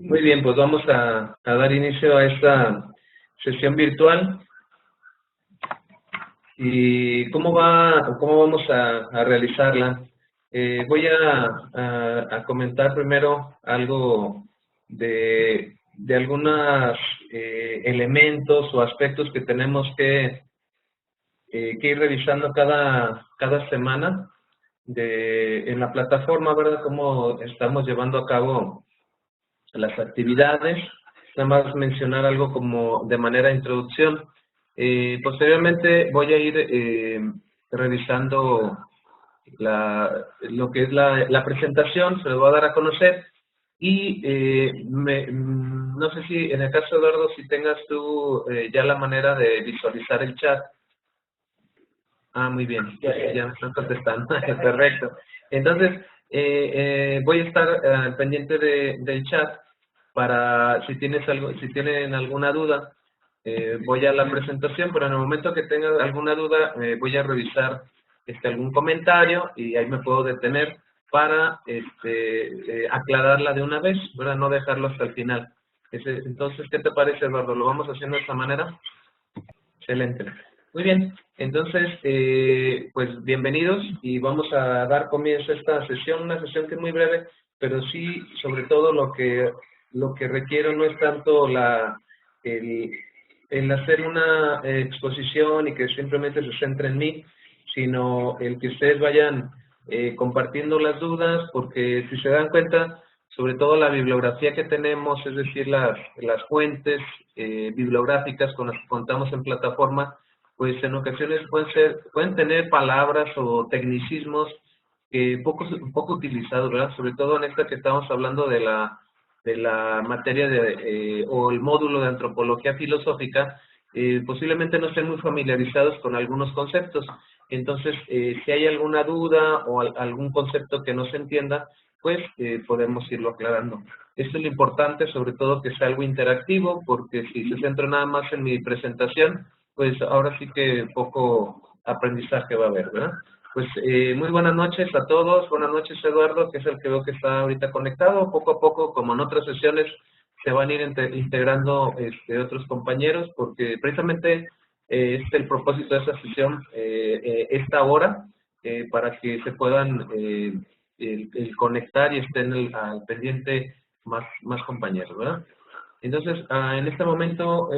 Muy bien, pues vamos a dar inicio a esta sesión virtual. ¿Y cómo vamos a realizarla? Voy a comentar primero algo de algunos elementos o aspectos que tenemos que ir revisando cada semana en la plataforma, ¿verdad? Cómo estamos llevando a cabo las actividades, nada más mencionar algo como de manera de introducción. Posteriormente voy a ir revisando lo que es la presentación, se lo voy a dar a conocer y no sé si en el caso, Eduardo, si tengas tú ya la manera de visualizar el chat. Ah, muy bien, ya me están contestando, perfecto. Entonces, voy a estar al pendiente del chat para si tienen alguna duda, voy a la presentación, pero en el momento que tengan alguna duda, voy a revisar algún comentario y ahí me puedo detener para aclararla de una vez, ¿verdad? No dejarlo hasta el final. Entonces, ¿qué te parece, Eduardo? ¿Lo vamos haciendo de esta manera? Excelente. Muy bien, entonces, pues bienvenidos y vamos a dar comienzo a esta sesión, una sesión que es muy breve, pero sí, sobre todo lo que requiero no es tanto el, el hacer una exposición y que simplemente se centre en mí, sino el que ustedes vayan compartiendo las dudas, porque si se dan cuenta, sobre todo la bibliografía que tenemos, es decir, las fuentes bibliográficas con las que contamos en plataforma, pues en ocasiones pueden tener palabras o tecnicismos poco utilizados, ¿verdad? Sobre todo en esta que estamos hablando de la materia o el módulo de antropología filosófica, posiblemente no estén muy familiarizados con algunos conceptos. Entonces, si hay alguna duda o algún concepto que no se entienda, pues podemos irlo aclarando. Esto es lo importante, sobre todo que sea algo interactivo, porque si se centra nada más en mi presentación, pues ahora sí que poco aprendizaje va a haber, ¿verdad? Pues muy buenas noches a todos, buenas noches Eduardo, que es el que veo que está ahorita conectado. Poco a poco, como en otras sesiones, se van a ir integrando otros compañeros, porque precisamente es el propósito de esta sesión, esta hora, para que se puedan el conectar y estén al pendiente más compañeros, ¿verdad? Entonces, en este momento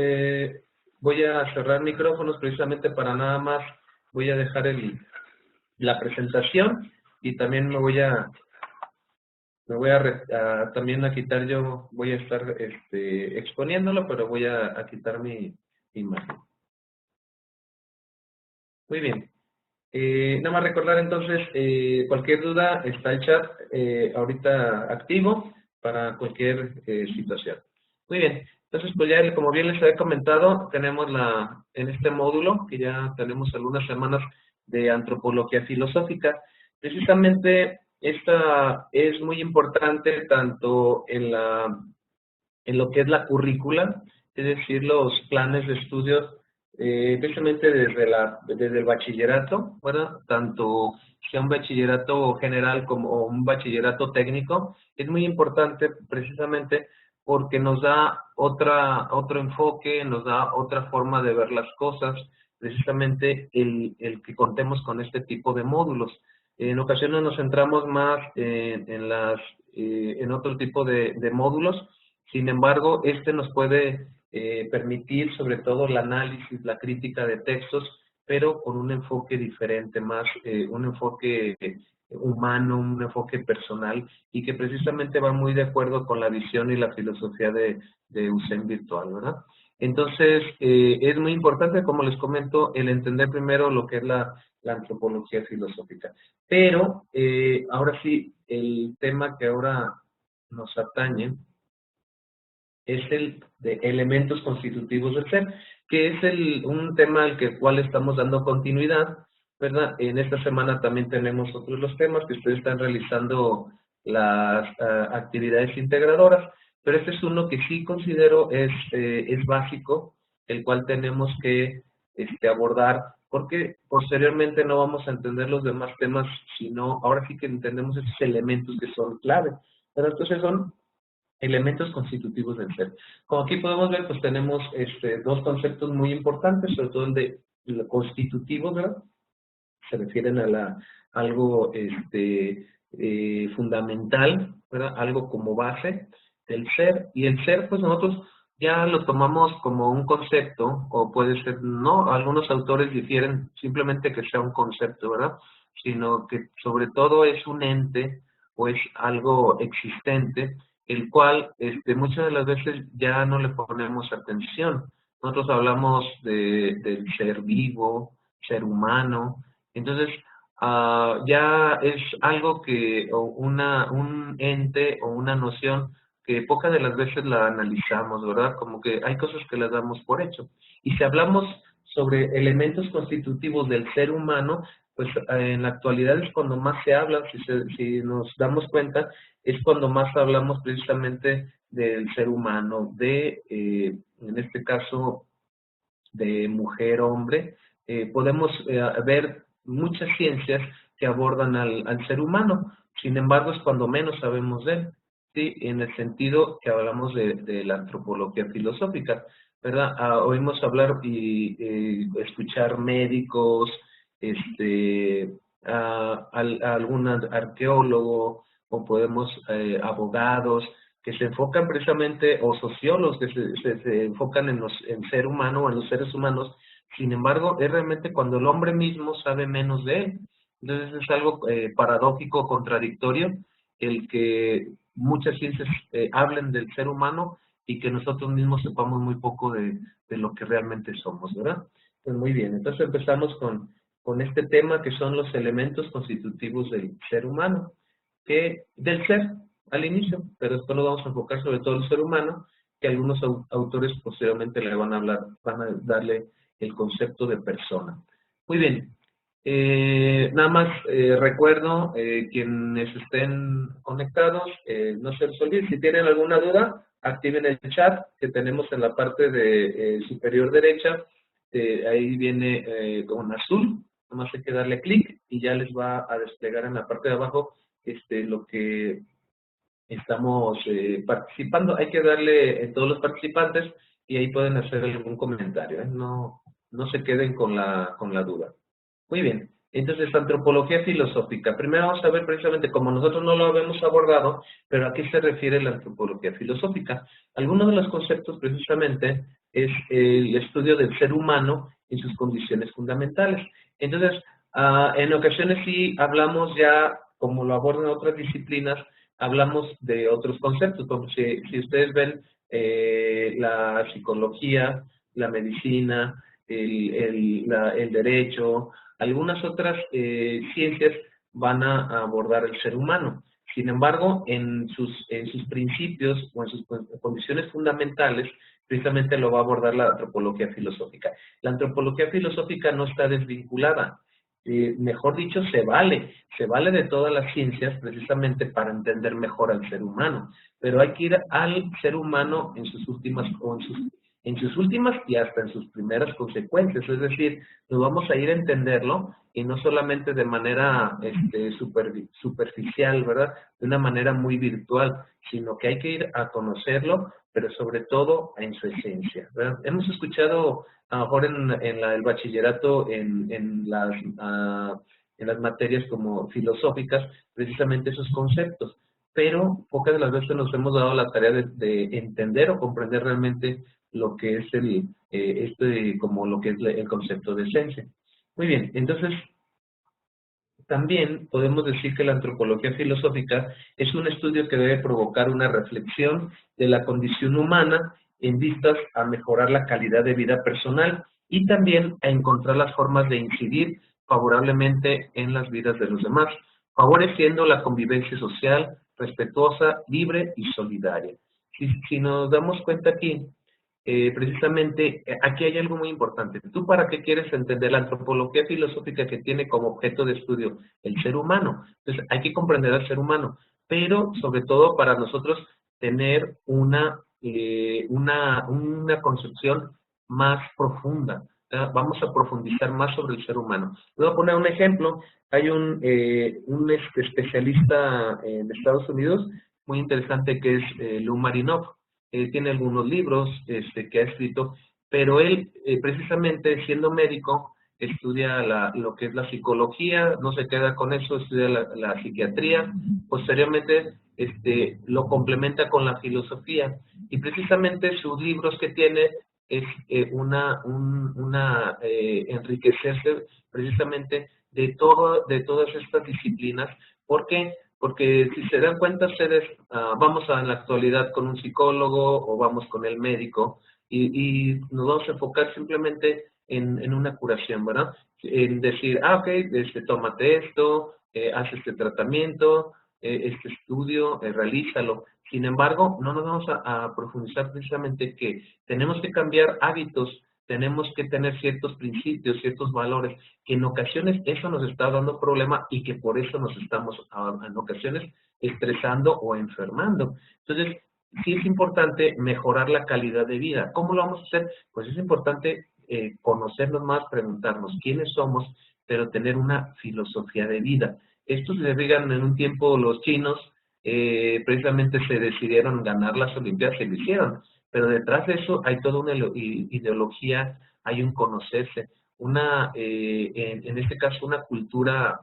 voy a cerrar micrófonos precisamente para nada más, voy a dejar la presentación y también también a quitar yo, voy a estar exponiéndolo, pero voy a quitar mi imagen. Muy bien. Nada más recordar entonces, cualquier duda, está el chat ahorita activo para cualquier situación. Muy bien, entonces pues ya como bien les había comentado, tenemos en este módulo, que ya tenemos algunas semanas de antropología filosófica. Precisamente esta es muy importante tanto en lo que es la currícula, es decir, los planes de estudios, precisamente desde el bachillerato, ¿verdad? Tanto sea un bachillerato general como un bachillerato técnico, es muy importante precisamente porque nos da otro enfoque, nos da otra forma de ver las cosas, precisamente el que contemos con este tipo de módulos. En ocasiones nos centramos más en otro tipo de módulos. Sin embargo, este nos puede permitir sobre todo el análisis, la crítica de textos, pero con un enfoque diferente, más un enfoque humano, un enfoque personal, y que precisamente va muy de acuerdo con la visión y la filosofía de USEM Virtual, ¿verdad? Entonces, es muy importante, como les comento, el entender primero lo que es la antropología filosófica. Pero, ahora sí, el tema que ahora nos atañe es el de elementos constitutivos del ser, que es un tema al cual estamos dando continuidad, ¿verdad? En esta semana también tenemos otros los temas que ustedes están realizando las actividades integradoras, pero este es uno que sí considero es básico, el cual tenemos que abordar, porque posteriormente no vamos a entender los demás temas, sino ahora sí que entendemos estos elementos que son clave. Pero entonces son Elementos constitutivos del ser. Como aquí podemos ver, pues tenemos dos conceptos muy importantes, sobre todo el de lo constitutivo, ¿verdad? Se refieren a algo fundamental, ¿verdad? Algo como base del ser. Y el ser, pues nosotros ya lo tomamos como un concepto, o puede ser, no, algunos autores difieren simplemente que sea un concepto, ¿verdad? Sino que sobre todo es un ente o es algo existente, el cual muchas de las veces ya no le ponemos atención. Nosotros hablamos del ser vivo, ser humano, entonces ya es algo o un ente o una noción que pocas de las veces la analizamos, ¿verdad? Como que hay cosas que las damos por hecho. Y si hablamos sobre elementos constitutivos del ser humano, pues en la actualidad es cuando más se habla, si nos damos cuenta, es cuando más hablamos precisamente del ser humano, en este caso, de mujer-hombre. Podemos ver muchas ciencias que abordan al ser humano, sin embargo es cuando menos sabemos de él, ¿sí? En el sentido que hablamos de la antropología filosófica, ¿verdad? Oímos hablar y escuchar médicos, a algún arqueólogo, o podemos abogados, que se enfocan precisamente, o sociólogos que se enfocan en ser humano o en los seres humanos. Sin embargo, es realmente cuando el hombre mismo sabe menos de él. Entonces es algo paradójico, contradictorio, el que muchas ciencias hablen del ser humano y que nosotros mismos sepamos muy poco de lo que realmente somos, ¿verdad? Pues muy bien, entonces empezamos con este tema que son los elementos constitutivos del ser humano, del ser al inicio, pero después nos vamos a enfocar sobre todo el ser humano, que algunos autores posteriormente le van a hablar, van a darle el concepto de persona. Muy bien, nada más recuerdo, quienes estén conectados, no se les olvide, si tienen alguna duda, activen el chat que tenemos en la parte de superior derecha, ahí viene con azul, nada más hay que darle clic y ya les va a desplegar en la parte de abajo lo que estamos participando. Hay que darle a todos los participantes y ahí pueden hacer algún comentario, ¿eh? No se queden con la duda. Muy bien, entonces antropología filosófica. Primero vamos a ver precisamente, como nosotros no lo habíamos abordado, pero a qué se refiere la antropología filosófica. Algunos de los conceptos precisamente es el estudio del ser humano en sus condiciones fundamentales. Entonces, en ocasiones sí hablamos ya, como lo abordan otras disciplinas, hablamos de otros conceptos, como si ustedes ven la psicología, la medicina, el derecho, algunas otras ciencias van a abordar el ser humano. Sin embargo, en sus principios o en sus condiciones fundamentales, precisamente lo va a abordar la antropología filosófica. La antropología filosófica no está desvinculada. Mejor dicho, se vale de todas las ciencias precisamente para entender mejor al ser humano, pero hay que ir al ser humano en sus últimas y hasta en sus primeras consecuencias, es decir, nos vamos a ir a entenderlo y no solamente de manera superficial, ¿verdad? De una manera muy virtual, sino que hay que ir a conocerlo, pero sobre todo en su esencia, ¿verdad? Hemos escuchado a lo mejor en el bachillerato, en las materias como filosóficas, precisamente esos conceptos, pero pocas de las veces nos hemos dado la tarea de entender o comprender realmente lo que es como lo que es el concepto de esencia. Muy bien, entonces también podemos decir que la antropología filosófica es un estudio que debe provocar una reflexión de la condición humana en vistas a mejorar la calidad de vida personal y también a encontrar las formas de incidir favorablemente en las vidas de los demás, favoreciendo la convivencia social, respetuosa, libre y solidaria. Si nos damos cuenta aquí, precisamente aquí hay algo muy importante. ¿Tú para qué quieres entender la antropología filosófica que tiene como objeto de estudio el ser humano? Entonces hay que comprender al ser humano, pero sobre todo para nosotros tener una concepción más profunda. Vamos a profundizar más sobre el ser humano. Voy a poner un ejemplo. Hay un especialista en Estados Unidos muy interesante que es Lou Marinoff. Tiene algunos libros que ha escrito, pero él, precisamente siendo médico, estudia lo que es la psicología, no se queda con eso, estudia la psiquiatría, posteriormente lo complementa con la filosofía, y precisamente sus libros que tiene es enriquecerse precisamente de todas estas disciplinas. ¿Por qué? Porque si se dan cuenta ustedes, vamos en la actualidad con un psicólogo o vamos con el médico y nos vamos a enfocar simplemente en una curación, ¿verdad? En decir, ok, tómate esto, haz este tratamiento, este estudio, realízalo. Sin embargo, no nos vamos a profundizar precisamente que tenemos que cambiar hábitos, tenemos que tener ciertos principios, ciertos valores, que en ocasiones eso nos está dando problema y que por eso nos estamos en ocasiones estresando o enfermando. Entonces, sí es importante mejorar la calidad de vida. ¿Cómo lo vamos a hacer? Pues es importante conocernos más, preguntarnos quiénes somos, pero tener una filosofía de vida. Estos se digan en un tiempo los chinos, precisamente se decidieron ganar las Olimpiadas y lo hicieron, pero detrás de eso hay toda una ideología, hay un conocerse, en este caso una cultura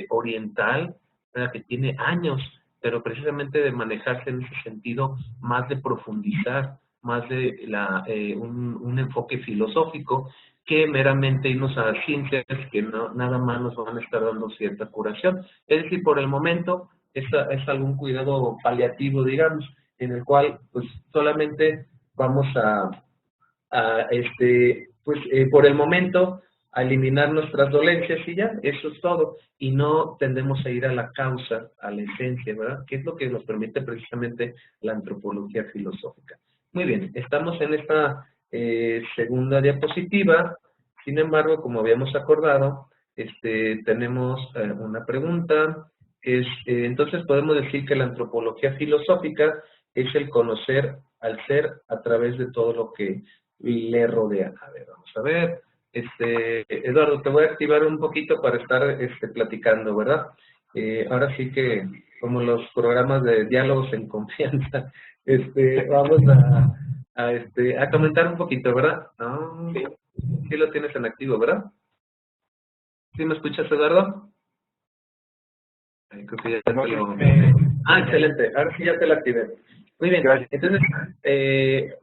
oriental, ¿verdad? Que tiene años, pero precisamente de manejarse en ese sentido, más de profundizar, más de un enfoque filosófico, que meramente irnos a ciencias que no, nada más nos van a estar dando cierta curación. Es decir, por el momento es algún cuidado paliativo, digamos, en el cual pues solamente vamos por el momento a eliminar nuestras dolencias y ya, eso es todo. Y no tendemos a ir a la causa, a la esencia, ¿verdad? Que es lo que nos permite precisamente la antropología filosófica. Muy bien, estamos en esta segunda diapositiva. Sin embargo, como habíamos acordado, tenemos una pregunta, que es, entonces podemos decir que la antropología filosófica es el conocer al ser a través de todo lo que le rodea. A ver, vamos a ver. Eduardo, te voy a activar un poquito para estar platicando, ¿verdad? Ahora sí que, como los programas de diálogos en confianza, vamos a comentar un poquito, ¿verdad? No, sí lo tienes en activo, ¿verdad? ¿Sí me escuchas, Eduardo? Creo que ya te lo... excelente. Ahora sí ya te lo activé. Muy bien. Gracias. Entonces,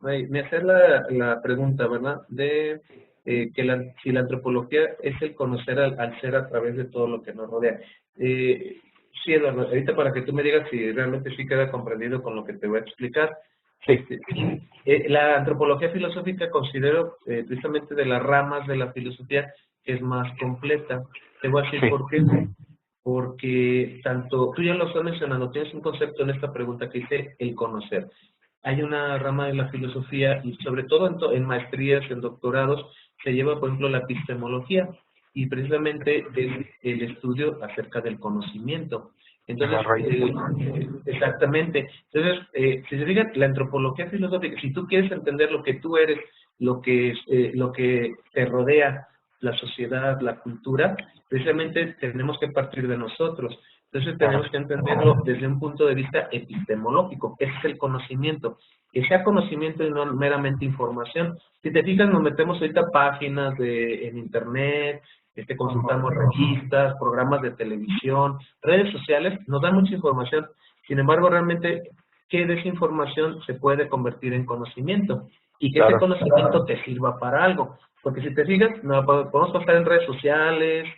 me haces la pregunta, ¿verdad? De si la antropología es el conocer al ser a través de todo lo que nos rodea. Sí, Eduardo, ahorita para que tú me digas si realmente sí queda comprendido con lo que te voy a explicar. Sí. La antropología filosófica considero precisamente de las ramas de la filosofía que es más completa. Te voy a decir por qué. Porque tanto, tú ya lo estás mencionando, tienes un concepto en esta pregunta que dice el conocer. Hay una rama de la filosofía, y sobre todo en maestrías, en doctorados, se lleva, por ejemplo, la epistemología, y precisamente es el estudio acerca del conocimiento. Entonces, exactamente. Entonces, si se fijan, la antropología filosófica, si tú quieres entender lo que tú eres, lo que te rodea, la sociedad, la cultura, precisamente tenemos que partir de nosotros. Entonces tenemos que entenderlo desde un punto de vista epistemológico, ese es el conocimiento, que sea conocimiento y no meramente información. Si te fijas, nos metemos ahorita a páginas en internet, consultamos revistas, programas de televisión, redes sociales, nos dan mucha información. Sin embargo, realmente, ¿qué de esa información se puede convertir en conocimiento? Y que ese conocimiento te sirva para algo. Porque si te fijas, no, podemos pasar en redes sociales,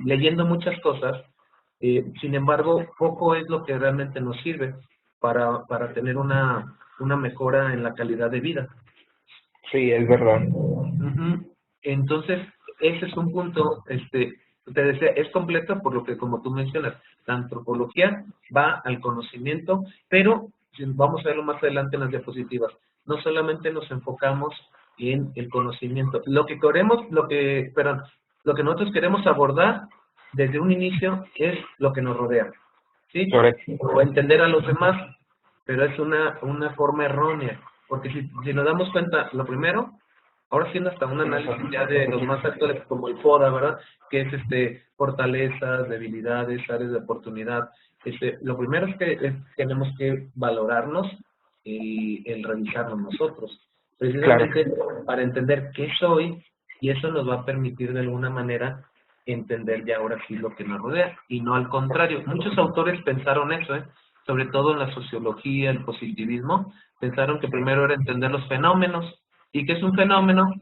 leyendo muchas cosas, sin embargo, poco es lo que realmente nos sirve para tener una mejora en la calidad de vida. Sí, es verdad. Entonces, ese es un punto, te decía, es completo por lo que, como tú mencionas, la antropología va al conocimiento, pero vamos a verlo más adelante en las diapositivas. No solamente nos enfocamos en el conocimiento. Lo que nosotros queremos abordar desde un inicio es lo que nos rodea, ¿sí? Correcto. O entender a los demás, pero es una forma errónea, porque si nos damos cuenta, lo primero, ahora haciendo hasta un análisis ya de los más actuales como el FODA, ¿verdad? Que es fortalezas, debilidades, áreas de oportunidad. Lo primero es que tenemos que valorarnos y el revisarnos nosotros, Claro, precisamente para entender qué soy, y eso nos va a permitir de alguna manera entender ya ahora sí lo que nos rodea, y no al contrario. Muchos autores pensaron eso, sobre todo en la sociología, el positivismo, pensaron que primero era entender los fenómenos. ¿Y qué es un fenómeno?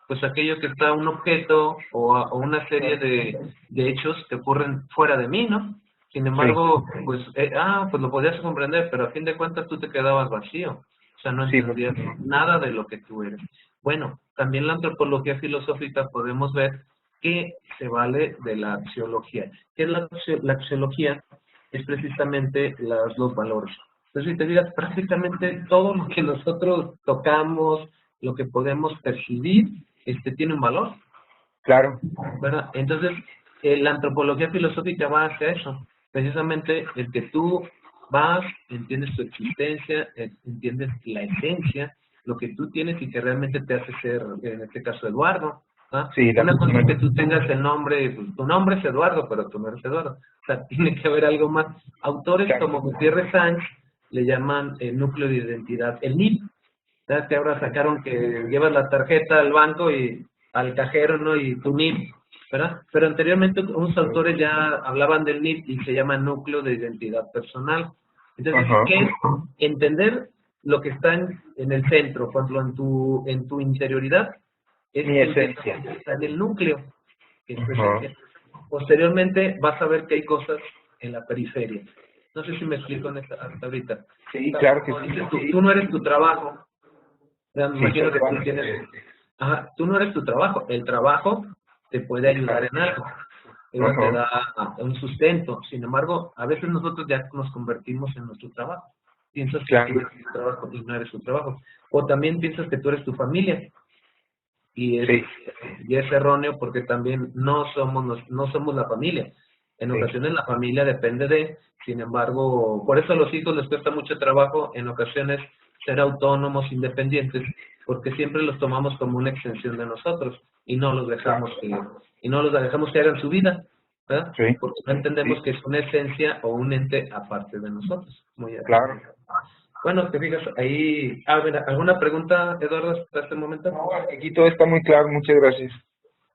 Pues aquello que está un objeto o una serie de hechos que ocurren fuera de mí, ¿no? Sin sí, embargo, pues, pues lo podías comprender, pero a fin de cuentas tú te quedabas vacío. O sea, no sí, por entendías supuesto. nada de lo que tú eres. Bueno, también la antropología filosófica podemos ver que se vale de la axiología. ¿Qué es la axiología? Es precisamente los valores. Entonces, si te fijas, prácticamente todo lo que nosotros tocamos, lo que podemos percibir, tiene un valor, Claro, ¿verdad? Entonces, la antropología filosófica va hacia eso, precisamente el que tú vas, entiendes tu existencia, entiendes la esencia, lo que tú tienes y que realmente te hace ser, en este caso, Eduardo. ¿Ah? sí, la Una cosa es persona. que tú tengas el nombre, pues, tu nombre es Eduardo, pero tú no eres Eduardo. O sea, tiene que haber algo más. Autores Claro, como Gutiérrez Sáenz le llaman el núcleo de identidad, el NIP. ¿Sabes que ahora sacaron que llevas la tarjeta al banco y al cajero, ¿no? Y tu NIP, ¿verdad? Pero anteriormente unos autores ya hablaban del NIP y se llama núcleo de identidad personal. Entonces, ajá, ¿qué es? Entender lo que está en el centro, por ejemplo, en tu interioridad, es mi entiender esencia. lo que está en el núcleo, que es tu Ajá, esencia. Posteriormente vas a ver que hay cosas en la periferia. No sé si me explico hasta ahorita. sí, O sea, claro que como dices sí, tú no eres tu trabajo, ya me sí, imagino que tú totalmente. tienes, ajá, tú no eres tu trabajo, el trabajo te puede ayudar Exacto. en algo, te Ajá, da un sustento. Sin embargo, a veces nosotros ya nos convertimos en nuestro trabajo. Piensas que tú claro, eres tu trabajo y no eres tu trabajo. O también piensas que tú eres tu familia y es, sí, y es erróneo porque también no somos la familia. En sí, ocasiones la familia depende sin embargo, por eso a los hijos les cuesta mucho trabajo en ocasiones ser autónomos, independientes, porque siempre los tomamos como una extensión de nosotros y no los dejamos exacto, que hagan su vida, ¿verdad? sí, Porque no sí, entendemos que es una esencia o un ente aparte de nosotros. Muy claro. bueno, te fijas ahí. Mira, ¿alguna pregunta, Eduardo, hasta este momento? No, aquí todo está muy claro, muchas gracias.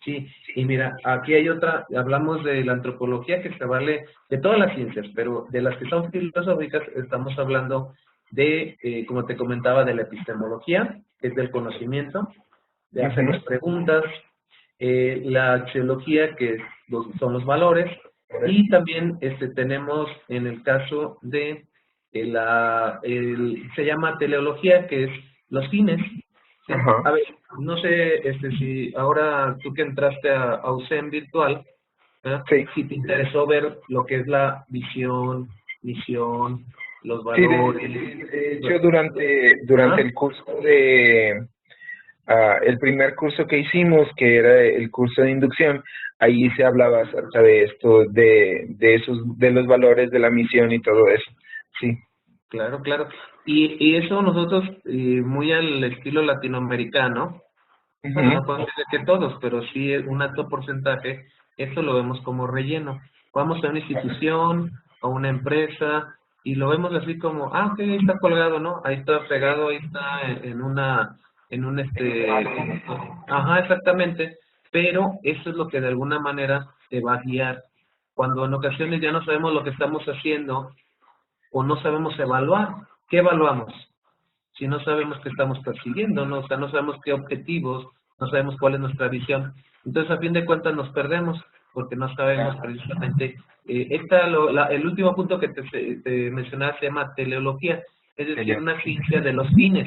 Sí, y mira, aquí hay otra, hablamos de la antropología que se vale de todas las ciencias, pero de las que son filosóficas estamos hablando de, como te comentaba, de la epistemología, que es del conocimiento, de Ujú, hacernos preguntas, la axiología, que son los valores, y también tenemos en el caso de se llama teleología, que es los fines. ¿Sí? ajá, A ver, no sé si ahora tú que entraste a USEM virtual, ¿verdad? sí, Si te interesó ver lo que es la visión, misión, los sí, valores. de hecho durante Ajá. el curso el primer curso que hicimos, que era el curso de inducción, ahí se hablaba acerca de esto, de los valores de la misión y todo eso. Sí. Claro, claro. Y eso nosotros, muy al estilo latinoamericano, bueno, Ujú, no podemos decir que todos, pero sí un alto porcentaje, esto lo vemos como relleno. Vamos a una institución o una empresa y lo vemos así como, ok, ahí está colgado, ¿no? Ahí está pegado, ahí está en un ajá, exactamente. Pero eso es lo que de alguna manera te va a guiar. Cuando en ocasiones ya no sabemos lo que estamos haciendo o no sabemos evaluar, ¿qué evaluamos? Si no sabemos qué estamos persiguiendo, ¿no? O sea, no sabemos qué objetivos, no sabemos cuál es nuestra visión. Entonces, a fin de cuentas, nos perdemos porque no sabemos precisamente. El último punto que te mencionaba se llama teleología, es decir, genial. una ciencia de los fines.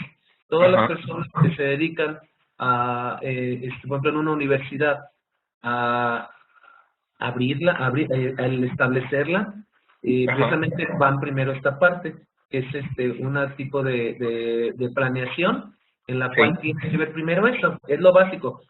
Todas las Ajá, personas que se dedican a, por ejemplo, en una universidad, a al establecerla, ajá, precisamente van primero esta parte, que es un tipo de planeación en la sí, cual tienes que ver primero eso, es lo básico.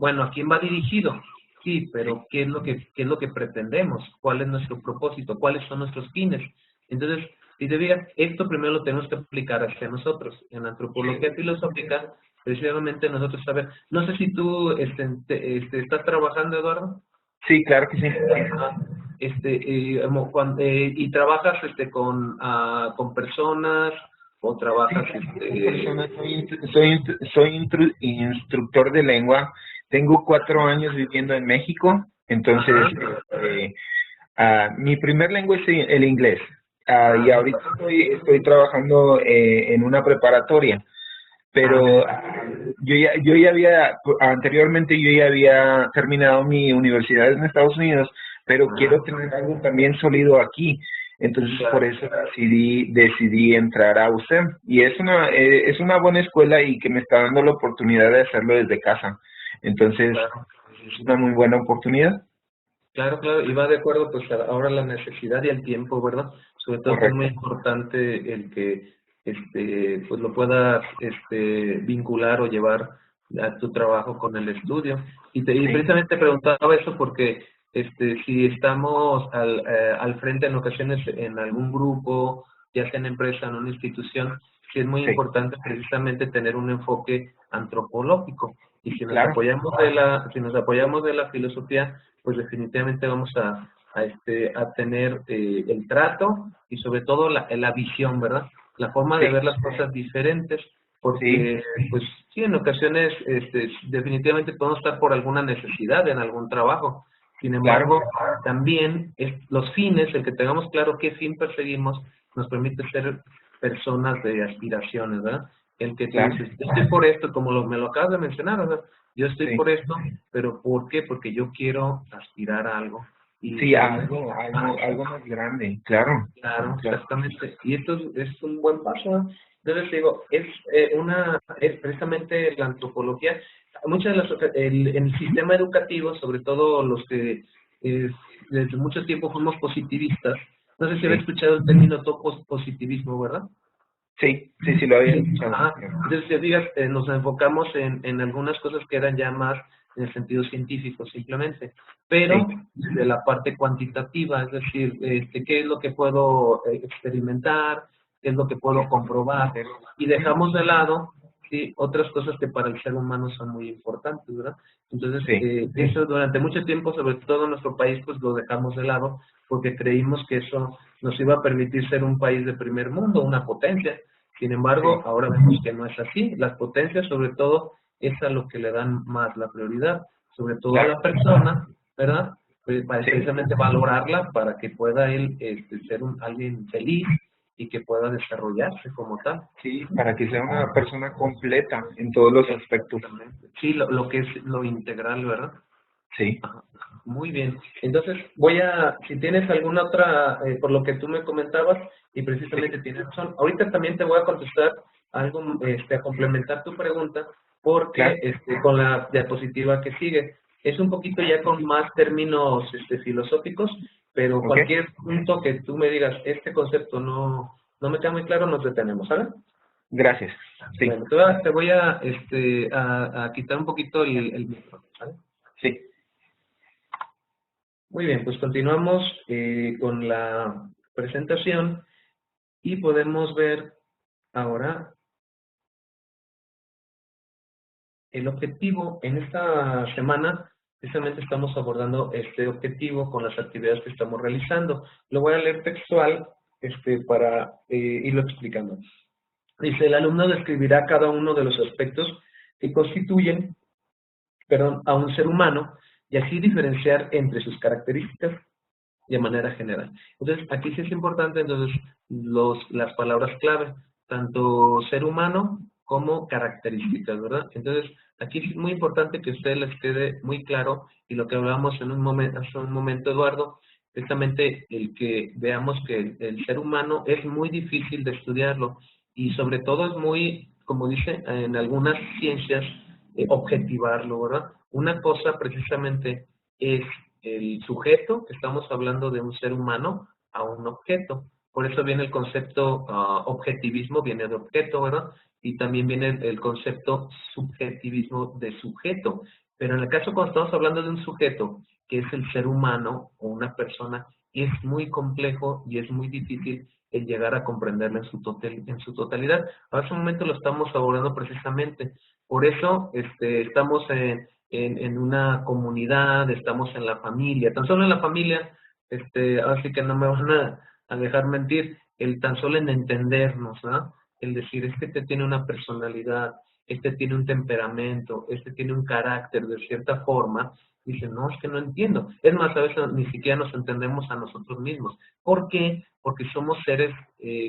Bueno, ¿a quién va dirigido? Sí, pero ¿qué es lo que pretendemos? ¿Cuál es nuestro propósito? ¿Cuáles son nuestros fines? Entonces, si te digas, esto primero lo tenemos que aplicar hacia nosotros. En la antropología filosófica, precisamente nosotros saber, no sé si tú estás trabajando, Eduardo. sí, claro que sí. ¿y trabajas con personas o Sí, trabajas trabajo con personas, soy instructor de lengua, tengo 4 años viviendo en México, entonces ajá, mi primer lengua es el inglés, y ah, ahorita estoy trabajando en una preparatoria, ah, pero yo ya había, anteriormente yo ya había terminado mi universidad en Estados Unidos, pero quiero ah, tener algo también sólido aquí. Entonces por claro, eso decidí entrar a USEM. Y es una buena escuela y que me está dando la oportunidad de hacerlo desde casa. Entonces claro. es una muy buena oportunidad. Claro, claro, y va de acuerdo pues ahora la necesidad y el tiempo, ¿verdad? Sobre todo que es muy Correcto. importante el que pues lo puedas vincular o llevar a tu trabajo con el estudio. Y Sí, precisamente preguntaba eso porque si estamos al frente en ocasiones en algún grupo, ya sea en empresa, en una institución, sí es muy sí, importante precisamente tener un enfoque antropológico. Y claro. si nos apoyamos de la filosofía, pues definitivamente vamos a tener el trato y sobre todo la visión, ¿verdad? La forma de Sí, ver las cosas diferentes, sí, porque pues sí, en ocasiones definitivamente podemos estar por alguna necesidad en algún trabajo. Sin claro. embargo, también los fines, el que tengamos claro qué fin perseguimos, nos permite ser personas de aspiraciones, ¿verdad? El que tú Claro. dices, yo estoy por esto, como me lo acabas de mencionar, ¿verdad? Yo estoy Sí. por esto, pero ¿por qué? Porque yo quiero aspirar a algo. Y Sí, realmente, algo más grande, claro, claro, claro. exactamente. Y esto es un buen paso, ¿no? Entonces digo, es precisamente la antropología. Muchas de en el sistema educativo, sobre todo los que desde mucho tiempo fuimos positivistas, no sé si habéis Sí, escuchado el término positivismo, ¿verdad? sí, lo había Sí, escuchado. ajá. Entonces, si digas, nos enfocamos en algunas cosas que eran ya más en el sentido científico, simplemente, Sí, pero de la parte cuantitativa, es decir, qué es lo que puedo experimentar, qué es lo que puedo comprobar, y dejamos de lado sí, otras cosas que para el ser humano son muy importantes, ¿verdad? Entonces, sí, eso durante mucho tiempo, sobre todo en nuestro país, pues lo dejamos de lado porque creímos que eso nos iba a permitir ser un país de primer mundo, una potencia. Sin embargo, sí, ahora vemos que no es así. Las potencias, sobre todo, es a lo que le dan más la prioridad, sobre todo a claro, la persona, ¿verdad? Para sí, precisamente valorarla para que pueda él ser alguien feliz y que pueda desarrollarse como tal. sí, para que sea una persona completa en todos los aspectos. Exactamente. Sí, lo que es lo integral, ¿verdad? Sí, Ajá. Muy bien. Entonces, si tienes alguna otra, por lo que tú me comentabas, y sí, precisamente tienes razón, ahorita también te voy a contestar algo, a complementar tu pregunta, porque claro, con la diapositiva que sigue, es un poquito ya con más términos filosóficos, pero ok, cualquier punto que tú me digas, este concepto no me queda muy claro, nos detenemos, ¿sabes? gracias. Sí, Bueno, te voy a quitar un poquito el micro, ¿vale? sí, Muy bien, pues continuamos con la presentación y podemos ver ahora el objetivo. En esta semana, precisamente estamos abordando este objetivo con las actividades que estamos realizando. Lo voy a leer textual para irlo explicando. Dice, el alumno describirá cada uno de los aspectos que constituyen, perdón, a un ser humano y así diferenciar entre sus características de manera general. Entonces, aquí sí es importante, entonces, las palabras clave, tanto ser humano como características, ¿verdad? Entonces, aquí es muy importante que a ustedes les quede muy claro, y lo que hablamos en un momento, hace un momento, Eduardo, precisamente el que veamos que el ser humano es muy difícil de estudiarlo, y sobre todo es muy, como dice en algunas ciencias, objetivarlo, ¿verdad? Una cosa precisamente es el sujeto, que estamos hablando de un ser humano, a un objeto. Por eso viene el concepto objetivismo, viene de objeto, ¿verdad? Y también viene el concepto subjetivismo de sujeto. Pero en el caso cuando estamos hablando de un sujeto, que es el ser humano o una persona, es muy complejo y es muy difícil el llegar a comprenderlo en su totalidad. A ese momento lo estamos abordando precisamente. Por eso estamos en una comunidad, estamos en la familia, tan solo en la familia, así que no me van a dejar mentir, el tan solo en entendernos, ¿no? El decir, este tiene una personalidad, este tiene un temperamento, este tiene un carácter de cierta forma, dice, no, es que no entiendo. Es más, a veces ni siquiera nos entendemos a nosotros mismos. ¿Por qué? Porque somos seres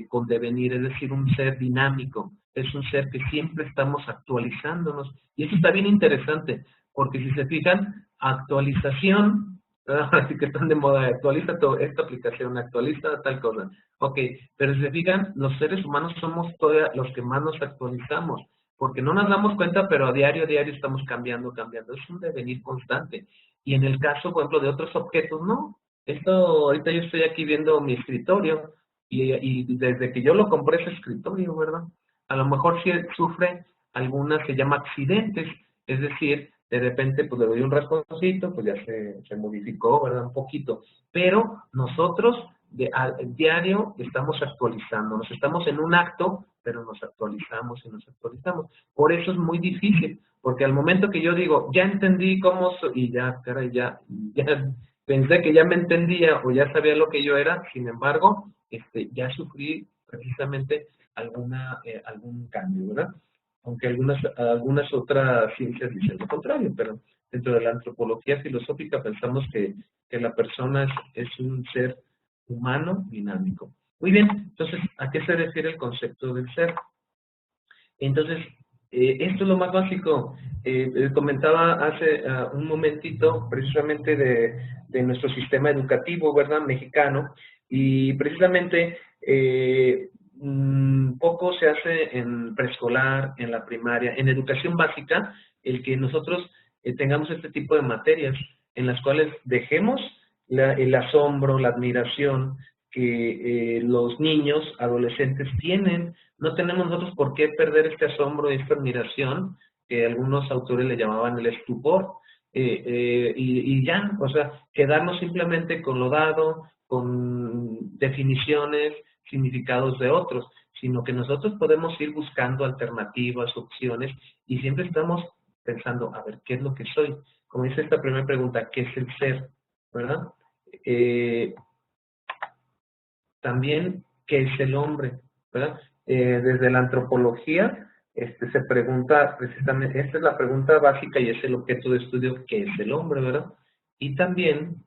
con devenir, es decir, un ser dinámico, es un ser que siempre estamos actualizándonos. Y eso está bien interesante, porque si se fijan, actualización, así que están de moda, actualiza esta aplicación, actualiza tal cosa. Ok, pero si se fijan, los seres humanos somos todavía los que más nos actualizamos, porque no nos damos cuenta, pero a diario estamos cambiando, cambiando. Es un devenir constante. Y en el caso, por ejemplo, de otros objetos, no. Esto, ahorita yo estoy aquí viendo mi escritorio, y desde que yo lo compré ese escritorio, ¿verdad? A lo mejor sí sufre algunas, se llama accidentes, es decir, de repente pues le doy un rasponcito, pues ya se modificó, ¿verdad? Un poquito. Pero nosotros diario estamos actualizándonos, estamos en un acto, pero nos actualizamos y nos actualizamos. Por eso es muy difícil, porque al momento que yo digo, ya entendí cómo soy, y ya, caray, ya pensé que ya me entendía o ya sabía lo que yo era, sin embargo, ya sufrí precisamente algún cambio, ¿verdad? Aunque algunas otras ciencias dicen lo contrario, pero dentro de la antropología filosófica pensamos que la persona es un ser humano dinámico. Muy bien, entonces, ¿a qué se refiere el concepto del ser? Entonces, esto es lo más básico. Comentaba hace un momentito precisamente de nuestro sistema educativo, ¿verdad? Mexicano, y precisamente poco se hace en preescolar, en la primaria, en educación básica, el que nosotros tengamos este tipo de materias en las cuales dejemos el asombro, la admiración que los niños, adolescentes tienen. No tenemos nosotros por qué perder este asombro y esta admiración, que algunos autores le llamaban el estupor, y ya, o sea, quedarnos simplemente con lo dado, con definiciones, significados de otros, sino que nosotros podemos ir buscando alternativas, opciones, y siempre estamos pensando, a ver, ¿qué es lo que soy? Como dice esta primera pregunta, ¿qué es el ser? ¿Verdad? Eh, También, ¿qué es el hombre? ¿Verdad? Desde la antropología se pregunta precisamente, esta es la pregunta básica y es el objeto de estudio, ¿qué es el hombre? ¿Verdad? Y también,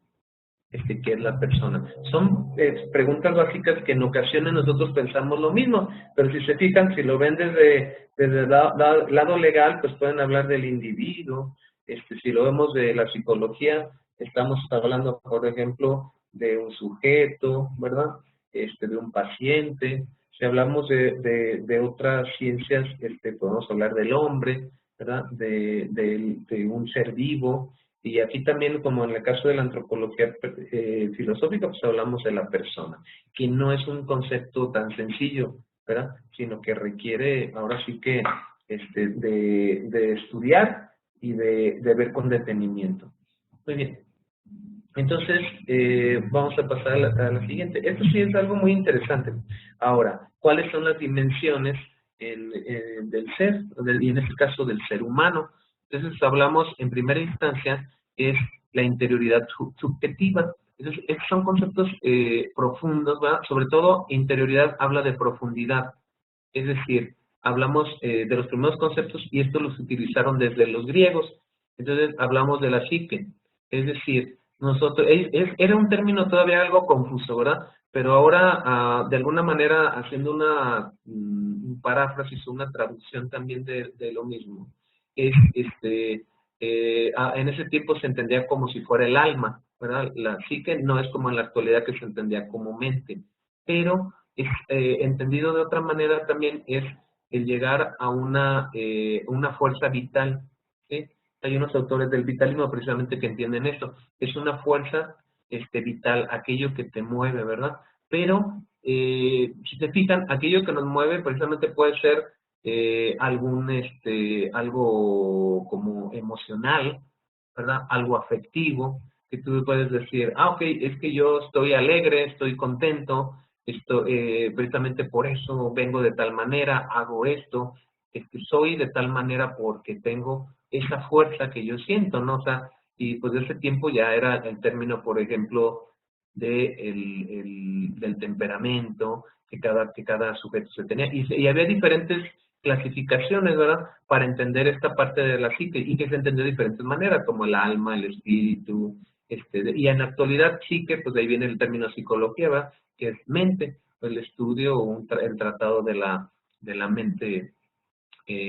¿qué es la persona? Son preguntas básicas que en ocasiones nosotros pensamos lo mismo, pero si se fijan, si lo ven desde el lado legal, pues pueden hablar del individuo. Si lo vemos de la psicología, estamos hablando, por ejemplo, de un sujeto, ¿verdad? De un paciente. Si hablamos de otras ciencias, podemos hablar del hombre, ¿verdad? De un ser vivo. Y aquí también, como en el caso de la antropología filosófica, pues hablamos de la persona, que no es un concepto tan sencillo, ¿verdad? Sino que requiere, ahora sí que, de estudiar y de ver con detenimiento. Muy bien. Entonces, vamos a pasar a la siguiente. Esto sí es algo muy interesante. Ahora, ¿cuáles son las dimensiones del ser, y en este caso del ser humano? Entonces, hablamos en primera instancia, es la interioridad subjetiva. Entonces, estos son conceptos profundos, ¿verdad? Sobre todo, interioridad habla de profundidad. Es decir, hablamos de los primeros conceptos y estos los utilizaron desde los griegos. Entonces, hablamos de la psique. Es decir, nosotros, era un término todavía algo confuso, ¿verdad? Pero ahora, de alguna manera, haciendo un paráfrasis, una traducción también de lo mismo, es, en ese tiempo se entendía como si fuera el alma, ¿verdad? La psique no es como en la actualidad que se entendía como mente, pero entendido de otra manera también es el llegar a una fuerza vital, ¿sí? Hay unos autores del vitalismo precisamente que entienden esto. Es una fuerza vital, aquello que te mueve, ¿verdad? Pero, si se fijan, aquello que nos mueve precisamente puede ser algo como emocional, ¿verdad? Algo afectivo, que tú puedes decir, ok, es que yo estoy alegre, estoy contento, precisamente por eso vengo de tal manera, hago esto, soy de tal manera porque tengo esa fuerza que yo siento, ¿no? O sea, y pues de ese tiempo ya era el término, por ejemplo, del temperamento que cada sujeto se tenía. Y había diferentes clasificaciones, ¿verdad? Para entender esta parte de la psique y que se entendió de diferentes maneras, como el alma, el espíritu, y en la actualidad psique, pues de ahí viene el término psicología, ¿verdad? Que es mente, el estudio o el tratado de la mente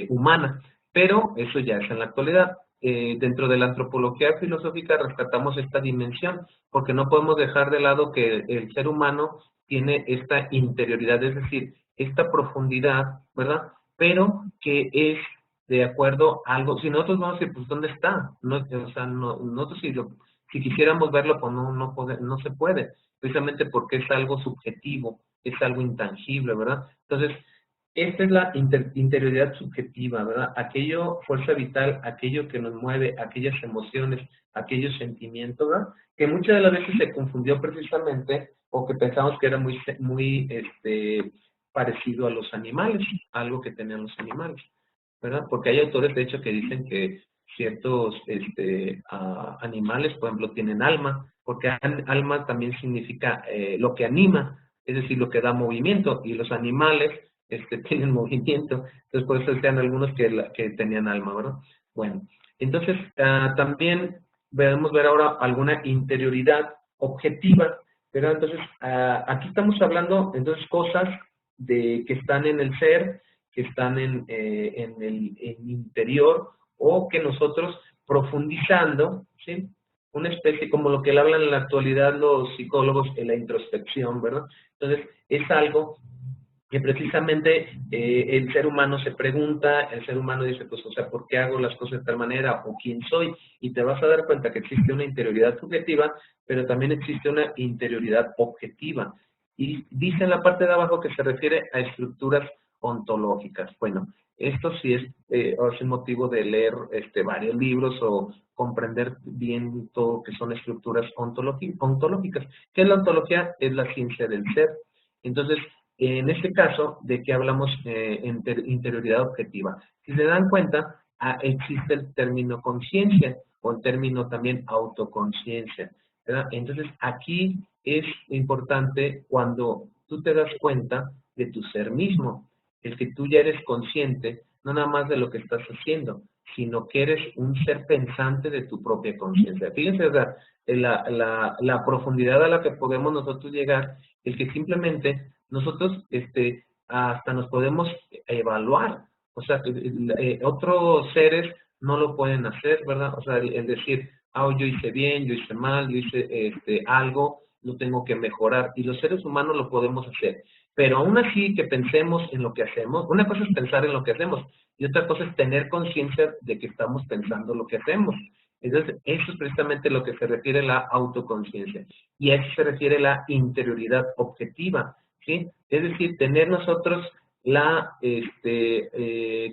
humana. Pero eso ya es en la actualidad. Dentro de la antropología filosófica rescatamos esta dimensión, porque no podemos dejar de lado que el ser humano tiene esta interioridad, es decir, esta profundidad, ¿verdad? Pero que es de acuerdo a algo. Si nosotros vamos a decir, pues, ¿dónde está? No, o sea, nosotros si quisiéramos verlo, pues no se puede, precisamente porque es algo subjetivo, es algo intangible, ¿verdad? Entonces, esta es la interioridad subjetiva, ¿verdad? Aquello, fuerza vital, aquello que nos mueve, aquellas emociones, aquellos sentimientos, ¿verdad? Que muchas de las veces se confundió precisamente o que pensamos que era muy parecido a los animales, algo que tenían los animales, ¿verdad? Porque hay autores, de hecho, que dicen que ciertos animales, por ejemplo, tienen alma, porque alma también significa lo que anima, es decir, lo que da movimiento, y los animales tienen movimiento, entonces por eso decían algunos que tenían alma, ¿verdad? Bueno, entonces también debemos ver ahora alguna interioridad objetiva, ¿verdad? Entonces, aquí estamos hablando, entonces, cosas que están en el ser, que están en el interior, o que nosotros profundizando, ¿sí? Una especie como lo que le hablan en la actualidad los psicólogos en la introspección, ¿verdad? Entonces, es algo que precisamente el ser humano se pregunta, el ser humano dice, pues, o sea, ¿por qué hago las cosas de tal manera? ¿O quién soy? Y te vas a dar cuenta que existe una interioridad subjetiva, pero también existe una interioridad objetiva. Y dice en la parte de abajo que se refiere a estructuras ontológicas. Bueno, esto sí es motivo de leer varios libros o comprender bien todo lo que son estructuras ontológicas. ¿Qué es la ontología? Es la ciencia del ser. Entonces, en este caso, ¿de qué hablamos interioridad objetiva? Si se dan cuenta, existe el término conciencia o el término también autoconciencia, ¿verdad? Entonces, aquí es importante cuando tú te das cuenta de tu ser mismo, el que tú ya eres consciente, no nada más de lo que estás haciendo, sino que eres un ser pensante de tu propia conciencia. Fíjense, ¿verdad? La profundidad a la que podemos nosotros llegar, el que simplemente nosotros hasta nos podemos evaluar, o sea, otros seres no lo pueden hacer, ¿verdad? O sea, el decir, yo hice bien, yo hice mal, yo hice algo, lo tengo que mejorar, y los seres humanos lo podemos hacer. Pero aún así que pensemos en lo que hacemos, una cosa es pensar en lo que hacemos, y otra cosa es tener conciencia de que estamos pensando lo que hacemos. Entonces, eso es precisamente lo que se refiere a la autoconciencia, y a eso se refiere la interioridad objetiva, ¿sí? Es decir, tener nosotros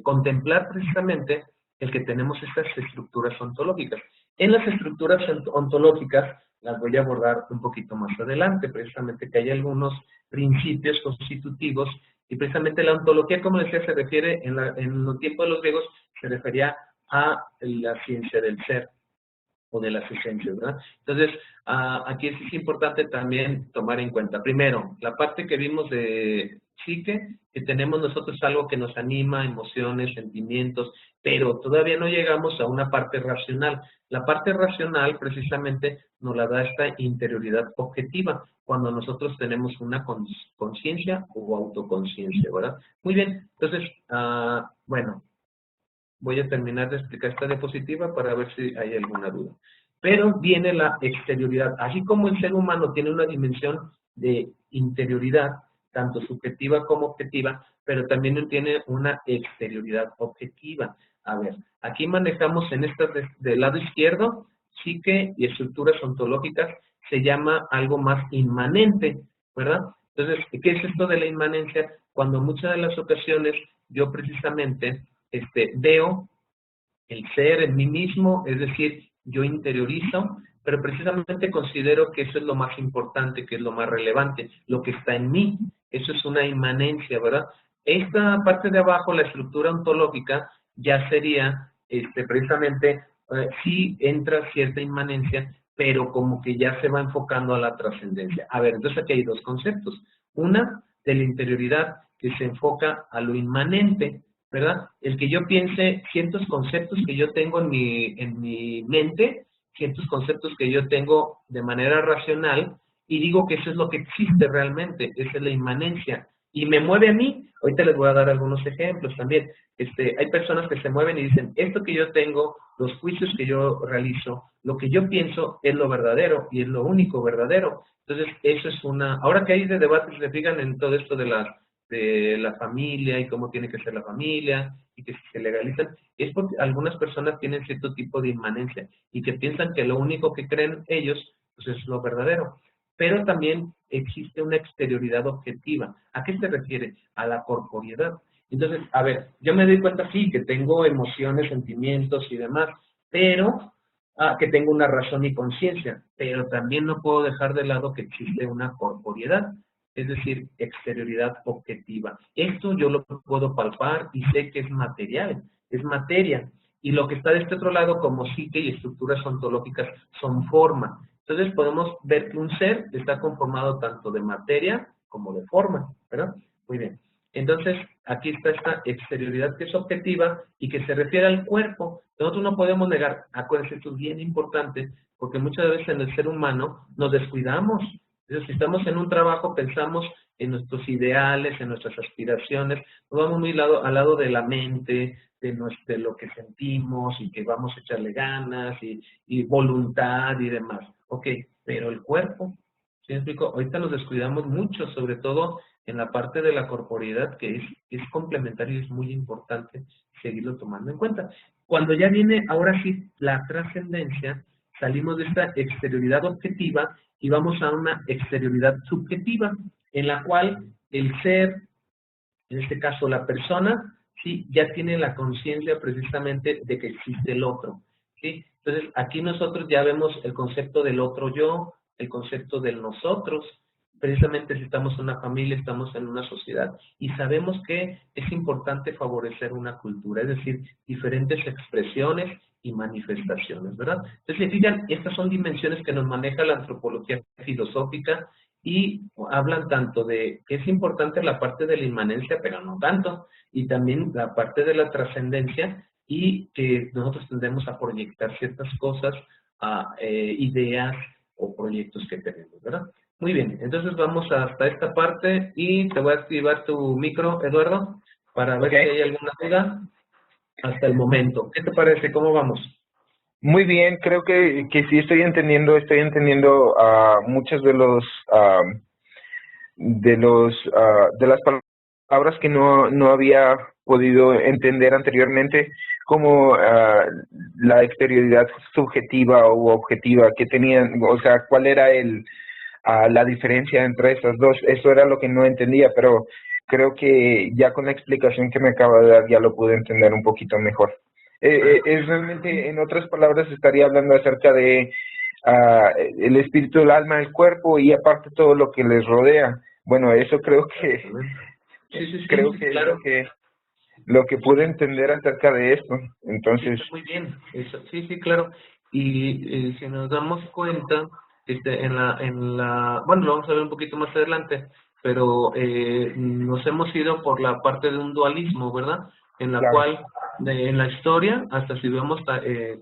contemplar precisamente el que tenemos estas estructuras ontológicas. En las estructuras ontológicas las voy a abordar un poquito más adelante, precisamente que hay algunos principios constitutivos, y precisamente la ontología, como decía, se refiere, en los tiempos de los griegos, se refería a la ciencia del ser o de las esencias, ¿verdad? Entonces, aquí es importante también tomar en cuenta, primero, la parte que vimos de psique, que tenemos nosotros algo que nos anima, emociones, sentimientos, pero todavía no llegamos a una parte racional. La parte racional, precisamente, nos la da esta interioridad objetiva, cuando nosotros tenemos una conciencia o autoconciencia, ¿verdad? Muy bien, entonces, bueno, voy a terminar de explicar esta diapositiva para ver si hay alguna duda. Pero viene la exterioridad. Así como el ser humano tiene una dimensión de interioridad, tanto subjetiva como objetiva, pero también tiene una exterioridad objetiva. A ver, aquí manejamos en esta del lado izquierdo, psique y estructuras ontológicas, se llama algo más inmanente, ¿verdad? Entonces, ¿qué es esto de la inmanencia? Cuando muchas de las ocasiones yo precisamente veo el ser en mí mismo, es decir, yo interiorizo, pero precisamente considero que eso es lo más importante, que es lo más relevante, lo que está en mí, eso es una inmanencia, ¿verdad? Esta parte de abajo, la estructura ontológica, ya sería precisamente, sí entra cierta inmanencia, pero como que ya se va enfocando a la trascendencia. A ver, entonces aquí hay dos conceptos. Una, de la interioridad, que se enfoca a lo inmanente, ¿verdad? El que yo piense ciertos conceptos que yo tengo en mi mente, ciertos conceptos que yo tengo de manera racional, y digo que eso es lo que existe realmente, esa es la inmanencia. Y me mueve a mí, ahorita les voy a dar algunos ejemplos también. Hay personas que se mueven y dicen, esto que yo tengo, los juicios que yo realizo, lo que yo pienso es lo verdadero y es lo único verdadero. Entonces, eso es una... Ahora que hay de debate, se fijan en todo esto de la familia y cómo tiene que ser la familia y que se legalizan, es porque algunas personas tienen cierto tipo de inmanencia y que piensan que lo único que creen ellos pues es lo verdadero. Pero también existe una exterioridad objetiva. ¿A qué se refiere? A la corporeidad. Entonces, a ver, yo me doy cuenta, sí, que tengo emociones, sentimientos y demás, pero que tengo una razón y conciencia, pero también no puedo dejar de lado que existe una corporeidad, es decir, exterioridad objetiva. Esto yo lo puedo palpar y sé que es material, es materia. Y lo que está de este otro lado, como psique y estructuras ontológicas, son forma. Entonces podemos ver que un ser está conformado tanto de materia como de forma, ¿verdad? Muy bien. Entonces, aquí está esta exterioridad que es objetiva y que se refiere al cuerpo. Nosotros no podemos negar, acuérdense, esto es bien importante, porque muchas veces en el ser humano nos descuidamos. Entonces, si estamos en un trabajo, pensamos en nuestros ideales, en nuestras aspiraciones, nos vamos muy al lado de la mente, de lo que sentimos y que vamos a echarle ganas y voluntad y demás. Ok, pero el cuerpo, ¿sí me explico? Ahorita nos descuidamos mucho, sobre todo en la parte de la corporeidad, que es complementario y es muy importante seguirlo tomando en cuenta. Cuando ya viene, ahora sí, la trascendencia, salimos de esta exterioridad objetiva y vamos a una exterioridad subjetiva, en la cual el ser, en este caso la persona, sí, ya tiene la conciencia precisamente de que existe el otro, ¿sí? Entonces, aquí nosotros ya vemos el concepto del otro yo, el concepto del nosotros, precisamente si estamos en una familia, estamos en una sociedad, y sabemos que es importante favorecer una cultura, es decir, diferentes expresiones y manifestaciones, ¿verdad? Entonces, se fijan, estas son dimensiones que nos maneja la antropología filosófica, y hablan tanto de que es importante la parte de la inmanencia, pero no tanto, y también la parte de la trascendencia, y que nosotros tendemos a proyectar ciertas cosas, a ideas o proyectos que tenemos, ¿verdad? Muy bien, entonces vamos hasta esta parte y te voy a activar tu micro, Eduardo, para ver si hay alguna duda hasta el momento. ¿Qué te parece? ¿Cómo vamos? Muy bien, creo que sí estoy entendiendo muchos de las palabras que no había podido entender anteriormente, como la exterioridad subjetiva u objetiva que tenían, o sea, cuál era la diferencia entre estas dos. Eso era lo que no entendía, pero creo que ya con la explicación que me acaba de dar ya lo pude entender un poquito mejor. Es realmente, en otras palabras, estaría hablando acerca de el espíritu, el alma, el cuerpo y aparte todo lo que les rodea. Bueno, eso creo que Claro. es lo que pude entender acerca de esto. Entonces, muy bien. Sí, claro. Y si nos damos cuenta, bueno, lo vamos a ver un poquito más adelante, pero nos hemos ido por la parte de un dualismo, ¿verdad? En la claro. cual, en la historia, hasta si vemos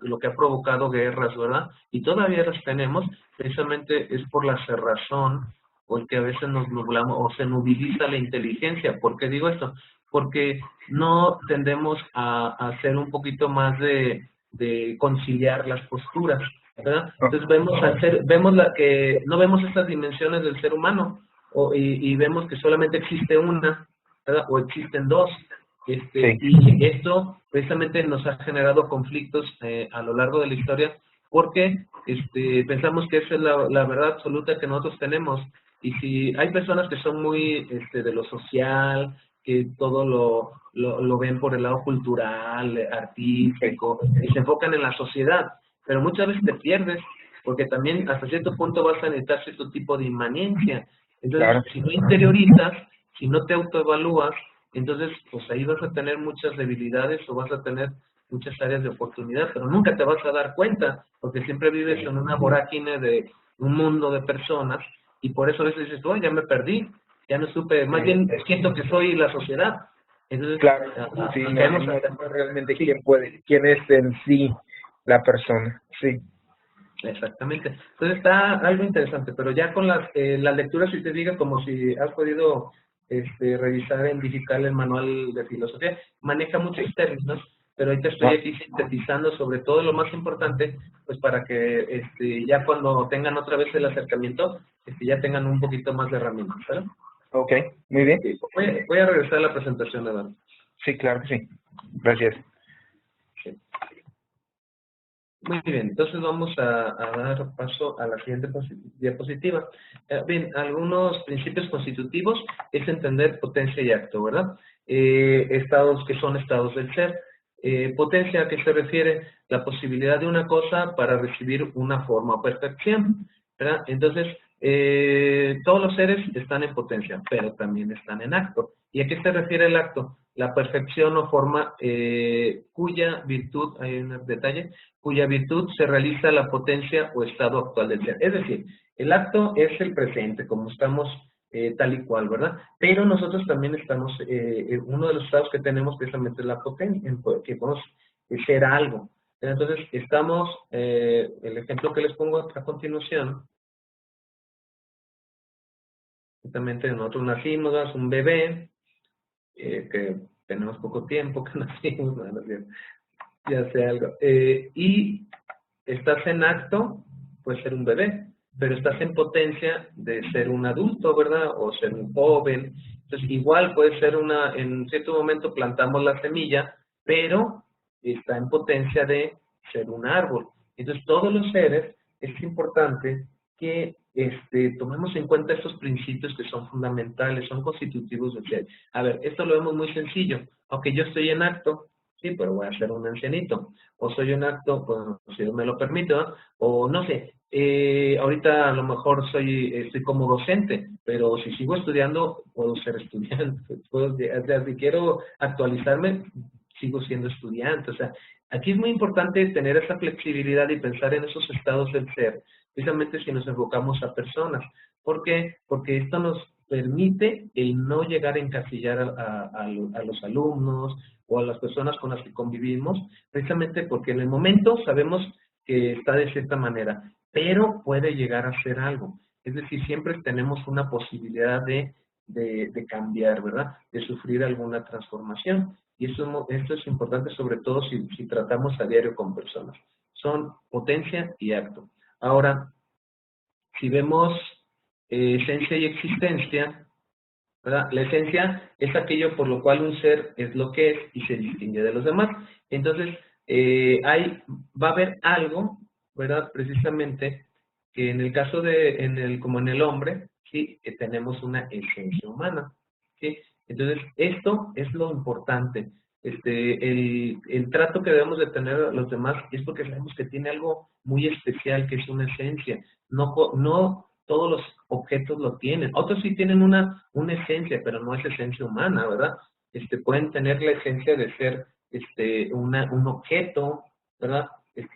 lo que ha provocado guerras, ¿verdad? Y todavía las tenemos, precisamente es por la cerrazón, o el que a veces nos nublamos, o se nubiliza la inteligencia. ¿Por qué digo esto? Porque no tendemos a hacer un poquito más de conciliar las posturas, ¿verdad? Entonces vemos que no vemos estas dimensiones del ser humano, y vemos que solamente existe una, ¿verdad? O existen dos. Sí. Y esto precisamente nos ha generado conflictos a lo largo de la historia, porque pensamos que esa es la verdad absoluta que nosotros tenemos. Y si hay personas que son muy de lo social, que todo lo ven por el lado cultural, artístico, y se enfocan en la sociedad, pero muchas veces te pierdes, porque también hasta cierto punto vas a necesitar cierto tipo de inmanencia. Entonces, claro, si no interiorizas, si no te autoevalúas, entonces pues ahí vas a tener muchas debilidades o vas a tener muchas áreas de oportunidad, pero nunca te vas a dar cuenta, porque siempre vives en una vorágine de un mundo de personas, y por eso a veces dices, oh, ya me perdí, ya no supe, más bien siento que soy la sociedad. Entonces, Claro, sí, no, no sabes realmente quién es en sí la persona, sí. Exactamente. Entonces está algo interesante, pero ya con las lecturas, si te digo, como si has podido revisar en digital el manual de filosofía, maneja muchos términos, pero ahorita estoy aquí sintetizando sobre todo lo más importante, pues para que ya cuando tengan otra vez el acercamiento, ya tengan un poquito más de herramientas, ¿vale? Ok, muy bien. Voy a regresar a la presentación, Eduardo. Sí, claro que sí. Gracias. Sí. Muy bien, entonces vamos a dar paso a la siguiente diapositiva. Bien, algunos principios constitutivos es entender potencia y acto, ¿verdad? Estados que son estados del ser. Potencia, ¿a qué se refiere? La posibilidad de una cosa para recibir una forma o perfección, ¿verdad? Entonces, todos los seres están en potencia, pero también están en acto. ¿Y a qué se refiere el acto? La perfección o forma cuya virtud, hay un detalle, cuya virtud se realiza la potencia o estado actual del ser. Es decir, el acto es el presente, como estamos tal y cual, ¿verdad? Pero nosotros también estamos, uno de los estados que tenemos precisamente es la potencia, que podemos ser algo. Entonces, estamos, el ejemplo que les pongo a continuación, justamente nosotros nacimos, ¿verdad? Un bebé, que tenemos poco tiempo que nacimos, ¿no? Ya sé algo. Y estás en acto, puede ser un bebé, pero estás en potencia de ser un adulto, ¿verdad? O ser un joven. Entonces, igual puede ser en cierto momento plantamos la semilla, pero está en potencia de ser un árbol. Entonces, todos los seres, es importante que tomemos en cuenta estos principios que son fundamentales, son constitutivos del ser. A ver, esto lo vemos muy sencillo. Aunque yo estoy en acto, sí, pero voy a ser un ancianito. O soy un acto, pues, si Dios me lo permite, ¿no? O no sé, ahorita a lo mejor estoy como docente, pero si sigo estudiando, puedo ser estudiante. O sea, si quiero actualizarme, sigo siendo estudiante. O sea, aquí es muy importante tener esa flexibilidad y pensar en esos estados del ser, precisamente si nos enfocamos a personas. ¿Por qué? Porque esto nos permite el no llegar a encasillar a los alumnos o a las personas con las que convivimos, precisamente porque en el momento sabemos que está de cierta manera, pero puede llegar a ser algo. Es decir, siempre tenemos una posibilidad de cambiar, ¿verdad? De sufrir alguna transformación. Y esto es importante sobre todo si tratamos a diario con personas. Son potencia y acto. Ahora, si vemos esencia y existencia, ¿verdad? La esencia es aquello por lo cual un ser es lo que es y se distingue de los demás. Entonces, va a haber algo, ¿verdad? Precisamente, que en el caso como en el hombre, sí, que tenemos una esencia humana, ¿sí? Entonces, esto es lo importante. El trato que debemos de tener a los demás es porque sabemos que tiene algo muy especial, que es una esencia. No todos los objetos lo tienen. Otros sí tienen una esencia, pero no es esencia humana, ¿verdad? Pueden tener la esencia de ser un objeto, ¿verdad?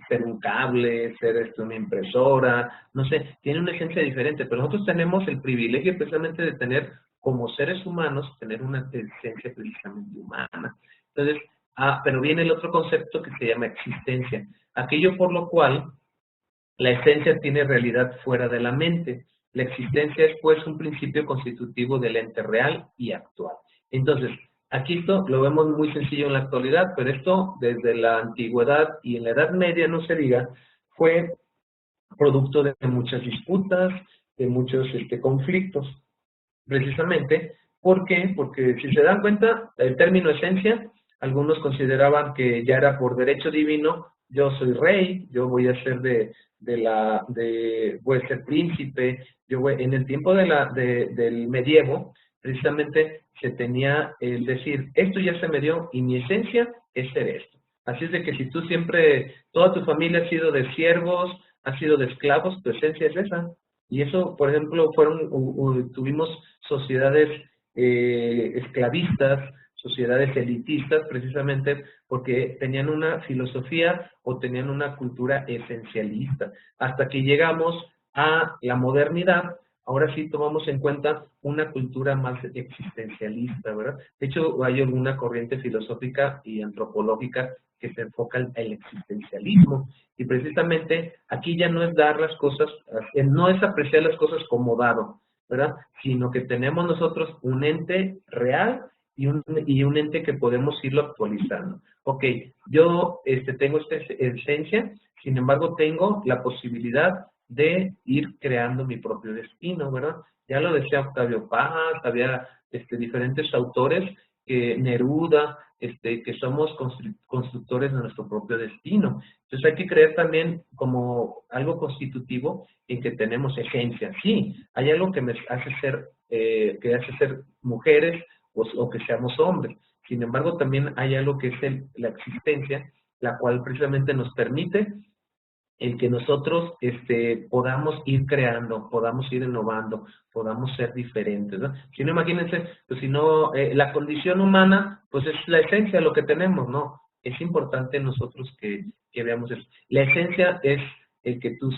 Ser un cable, ser una impresora, no sé, tiene una esencia diferente, pero nosotros tenemos el privilegio precisamente de tener, como seres humanos, tener una esencia precisamente humana. Entonces, pero viene el otro concepto que se llama existencia, aquello por lo cual la esencia tiene realidad fuera de la mente. La existencia es, pues, un principio constitutivo del ente real y actual. Entonces, aquí esto lo vemos muy sencillo en la actualidad, pero esto desde la antigüedad y en la Edad Media, no se diga, fue producto de muchas disputas, de muchos conflictos. Precisamente, ¿por qué? Porque si se dan cuenta, el término esencia, algunos consideraban que ya era por derecho divino, yo soy rey, yo voy a ser voy a ser príncipe, en el tiempo del medievo, precisamente se tenía el decir, esto ya se me dio y mi esencia es ser esto. Así es de que si tú siempre, toda tu familia ha sido de siervos, ha sido de esclavos, tu esencia es esa. Y eso, por ejemplo, tuvimos sociedades esclavistas, sociedades elitistas precisamente porque tenían una filosofía o tenían una cultura esencialista. Hasta que llegamos a la modernidad, ahora sí tomamos en cuenta una cultura más existencialista, ¿verdad? De hecho, hay alguna corriente filosófica y antropológica que se enfoca en el existencialismo. Y precisamente aquí ya no es dar las cosas, no es apreciar las cosas como dado, ¿verdad? Sino que tenemos nosotros un ente real y un ente que podemos irlo actualizando. Ok, yo tengo esta esencia, sin embargo tengo la posibilidad de ir creando mi propio destino, ¿verdad? Ya lo decía Octavio Paz, había diferentes autores, Neruda, que somos constructores de nuestro propio destino. Entonces hay que creer también como algo constitutivo en que tenemos esencia. Sí, hay algo que me hace que hace ser mujeres o que seamos hombres. Sin embargo, también hay algo que es la existencia, la cual precisamente nos permite el que nosotros podamos ir creando, podamos ir innovando, podamos ser diferentes, ¿no? Si no, imagínense, pues si no, la condición humana, pues es la esencia de lo que tenemos, ¿no? Es importante nosotros que veamos eso. La esencia es el que tú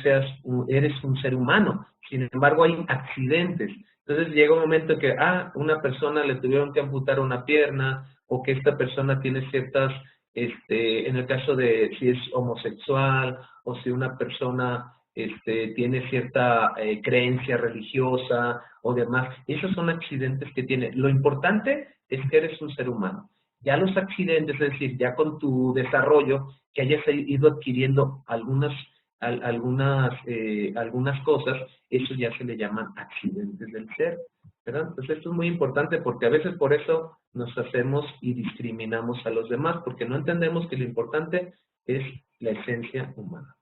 eres un ser humano, sin embargo hay accidentes. Entonces llega un momento que, una persona le tuvieron que amputar una pierna, o que esta persona tiene ciertas, en el caso de si es homosexual, o si una persona tiene cierta creencia religiosa o demás. Esos son accidentes que tiene. Lo importante es que eres un ser humano. Ya los accidentes, es decir, ya con tu desarrollo, que hayas ido adquiriendo algunas cosas, eso ya se le llaman accidentes del ser, ¿verdad? Entonces esto es muy importante porque a veces por eso nos hacemos y discriminamos a los demás, porque no entendemos que lo importante es la esencia humana.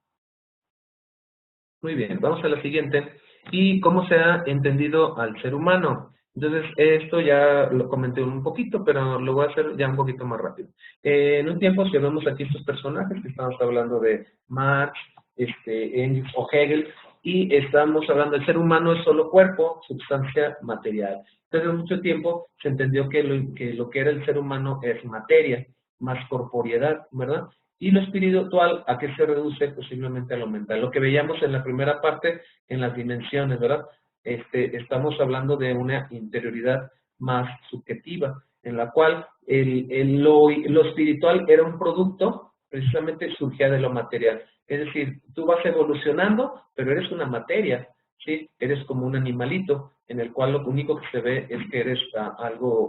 Muy bien, vamos a la siguiente. ¿Y cómo se ha entendido al ser humano? Entonces, esto ya lo comenté un poquito, pero lo voy a hacer ya un poquito más rápido. En un tiempo, si vemos aquí estos personajes, que estamos hablando de Marx, Engels o Hegel, y estamos hablando del ser humano es solo cuerpo, sustancia, material. Entonces, en mucho tiempo se entendió que lo que era el ser humano es materia, más corporeidad, ¿verdad? Y lo espiritual, ¿a qué se reduce? Posiblemente a lo mental. Lo que veíamos en la primera parte, en las dimensiones, ¿verdad? Estamos hablando de una interioridad más subjetiva, en la cual lo espiritual era un producto, precisamente surgía de lo material. Es decir, tú vas evolucionando, pero eres una materia, ¿sí? Eres como un animalito, en el cual lo único que se ve es que eres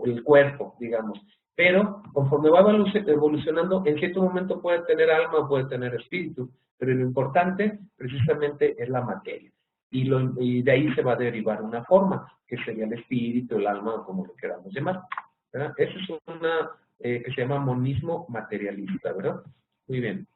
el cuerpo, digamos. Pero conforme va evolucionando, en cierto momento puede tener alma o puede tener espíritu, pero lo importante precisamente es la materia. Y de ahí se va a derivar una forma, que sería el espíritu, el alma, o como lo queramos llamar, ¿verdad? Eso es una que se llama monismo materialista, ¿verdad? Muy bien.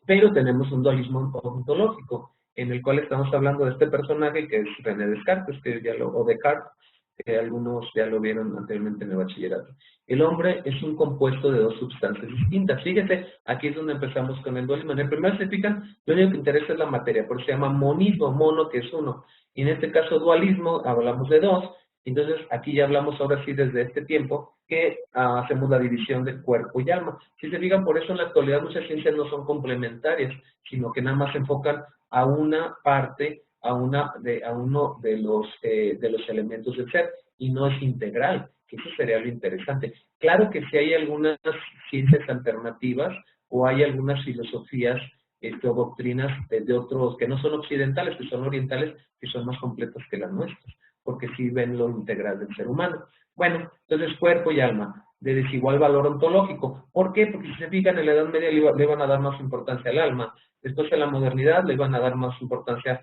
Pero tenemos un dualismo ontológico, en el cual estamos hablando de este personaje que es René Descartes, o Descartes, que algunos ya lo vieron anteriormente en el bachillerato. El hombre es un compuesto de dos sustancias distintas. Fíjense, aquí es donde empezamos con el dualismo. En el primer se fijan, lo único que interesa es la materia, por eso se llama monismo, mono que es uno. Y en este caso dualismo, hablamos de dos. Entonces, aquí ya hablamos ahora sí desde este tiempo que hacemos la división de cuerpo y alma. Si se fijan, por eso en la actualidad muchas ciencias no son complementarias, sino que nada más se enfocan a una parte, a uno de los elementos del ser, y no es integral, que eso sería lo interesante. Claro que sí hay algunas ciencias alternativas o hay algunas filosofías o doctrinas de otros que no son occidentales, que son orientales, que son más completas que las nuestras, porque sí ven lo integral del ser humano. Bueno, entonces cuerpo y alma, de desigual valor ontológico. ¿Por qué? Porque si se fijan, en la Edad Media le iban a dar más importancia al alma. Después en la modernidad le iban a dar más importancia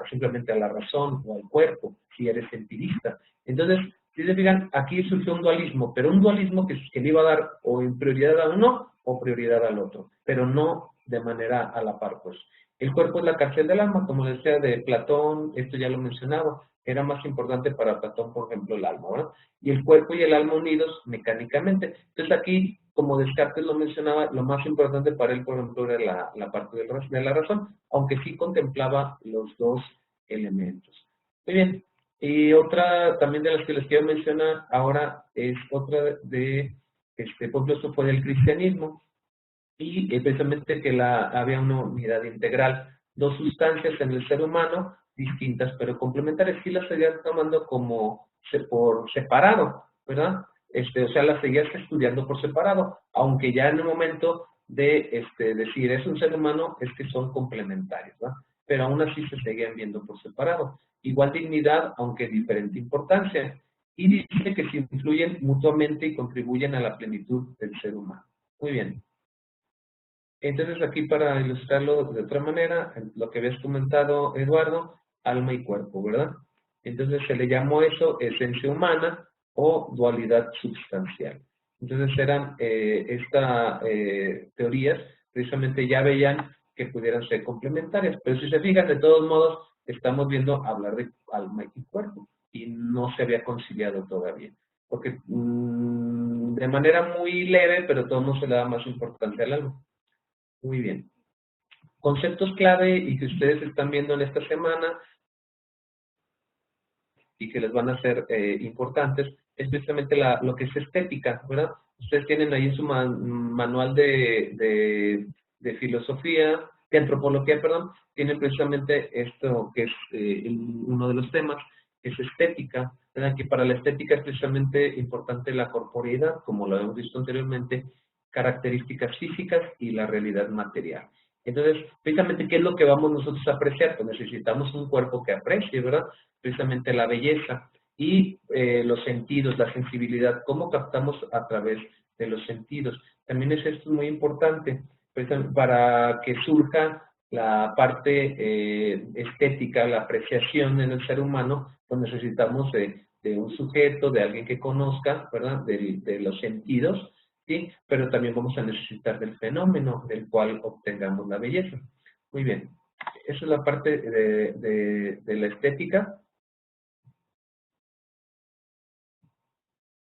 simplemente a la razón o al cuerpo, si eres empirista. Entonces, si se fijan, aquí surgió un dualismo, pero un dualismo que le iba a dar o en prioridad a uno o prioridad al otro, pero no de manera a la par, pues. El cuerpo es la cárcel del alma, como decía de Platón, esto ya lo mencionaba, era más importante para Platón, por ejemplo, el alma, ¿verdad? Y el cuerpo y el alma unidos mecánicamente. Entonces aquí, como Descartes lo mencionaba, lo más importante para él, por ejemplo, era la parte de la razón, aunque sí contemplaba los dos elementos. Muy bien. Y otra también de las que les quiero mencionar ahora es otra de por ejemplo, esto fue del cristianismo, y precisamente que había una unidad integral, dos sustancias en el ser humano distintas pero complementarias, sí las seguías tomando como por separado, ¿verdad? O sea, las seguías estudiando por separado, aunque ya en el momento de decir es un ser humano, es que son complementarios, ¿verdad? Pero aún así se seguían viendo por separado. Igual dignidad, aunque diferente importancia. Y dice que se influyen mutuamente y contribuyen a la plenitud del ser humano. Muy bien. Entonces aquí para ilustrarlo de otra manera, lo que habías comentado, Eduardo, alma y cuerpo, ¿verdad? Entonces se le llamó eso esencia humana o dualidad substancial. Entonces eran estas teorías, precisamente ya veían que pudieran ser complementarias, pero si se fijan, de todos modos, estamos viendo hablar de alma y cuerpo, y no se había conciliado todavía, porque de manera muy leve, pero todo no se le da más importancia al alma. Muy bien. Conceptos clave y que ustedes están viendo en esta semana y que les van a ser importantes es precisamente lo que es estética, ¿verdad? Ustedes tienen ahí en su manual de filosofía, de antropología, perdón, tienen precisamente esto que es uno de los temas, que es estética, ¿verdad? Que para la estética es precisamente importante la corporeidad, como lo hemos visto anteriormente, características físicas y la realidad material. Entonces, precisamente, ¿qué es lo que vamos nosotros a apreciar? Pues necesitamos un cuerpo que aprecie, ¿verdad? Precisamente la belleza y los sentidos, la sensibilidad, cómo captamos a través de los sentidos. También esto muy importante para que surja la parte estética, la apreciación en el ser humano, pues necesitamos de un sujeto, de alguien que conozca, ¿verdad? De los sentidos, ¿sí? Pero también vamos a necesitar del fenómeno del cual obtengamos la belleza. Muy bien. Esa es la parte de la estética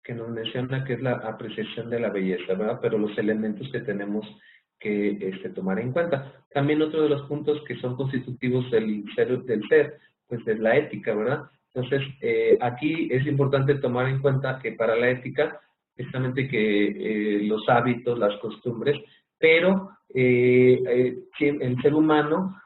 que nos menciona que es la apreciación de la belleza, ¿verdad? Pero los elementos que tenemos que tomar en cuenta. También otro de los puntos que son constitutivos del ser, pues es la ética, ¿verdad? Entonces, aquí es importante tomar en cuenta que para la ética, precisamente que los hábitos, las costumbres, pero el ser humano,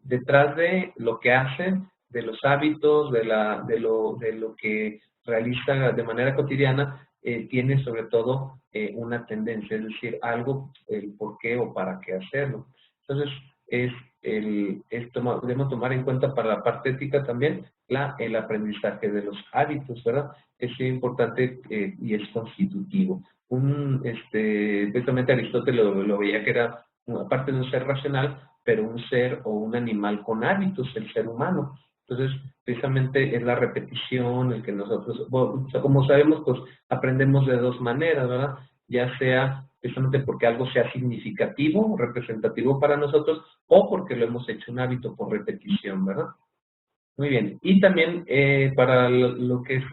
detrás de lo que hace, de los hábitos, de lo que realiza de manera cotidiana, tiene sobre todo una tendencia, es decir, algo, el por qué o para qué hacerlo. Entonces, debemos tomar en cuenta para la parte ética también el aprendizaje de los hábitos, ¿verdad? Es importante y es constitutivo. Precisamente Aristóteles lo veía que era, aparte de un ser racional, pero un ser o un animal con hábitos, el ser humano. Entonces, precisamente es la repetición, el que nosotros, bueno, o sea, como sabemos, pues aprendemos de dos maneras, ¿verdad? Ya sea precisamente porque algo sea significativo, representativo para nosotros, o porque lo hemos hecho un hábito por repetición, ¿verdad? Muy bien. Y también para lo que es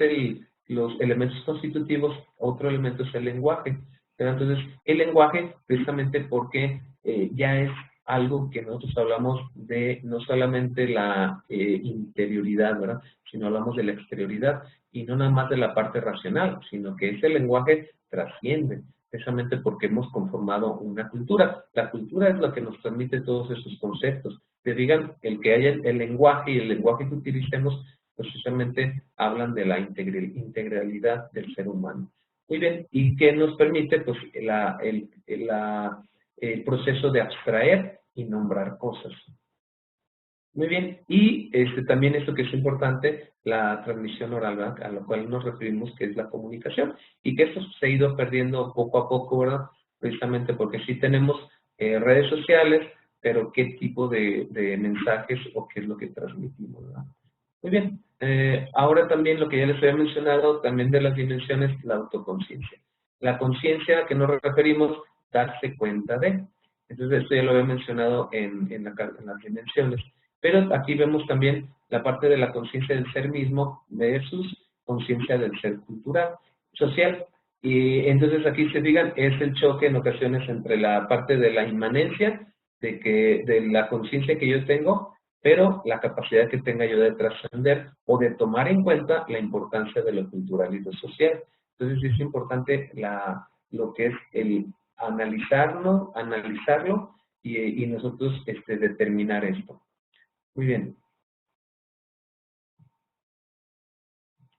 los elementos constitutivos, otro elemento es el lenguaje. ¿Verdad? Entonces, el lenguaje, precisamente porque ya es algo que nosotros hablamos de no solamente la interioridad, ¿verdad? Sino hablamos de la exterioridad y no nada más de la parte racional, sino que ese lenguaje trasciende, precisamente porque hemos conformado una cultura. La cultura es lo que nos permite todos esos conceptos. Que digan, el que haya el lenguaje y el lenguaje que utilicemos, precisamente hablan de la integralidad del ser humano. Muy bien, ¿y qué nos permite? Pues el proceso de abstraer y nombrar cosas. Muy bien, y también esto que es importante, la transmisión oral, ¿verdad? A lo cual nos referimos que es la comunicación, y que esto se ha ido perdiendo poco a poco, ¿verdad? Precisamente porque sí tenemos redes sociales, pero qué tipo de mensajes o qué es lo que transmitimos, ¿verdad? Muy bien, ahora también lo que ya les había mencionado, también de las dimensiones, la autoconciencia. La conciencia a que nos referimos, darse cuenta de. Entonces, esto ya lo había mencionado en las dimensiones. Pero aquí vemos también la parte de la conciencia del ser mismo versus conciencia del ser cultural, social. Y entonces aquí se digan, es el choque en ocasiones entre la parte de la inmanencia, de la conciencia que yo tengo, pero la capacidad que tenga yo de trascender o de tomar en cuenta la importancia de lo cultural y lo social. Entonces es importante lo que es el analizarlo y nosotros determinar esto. Muy bien.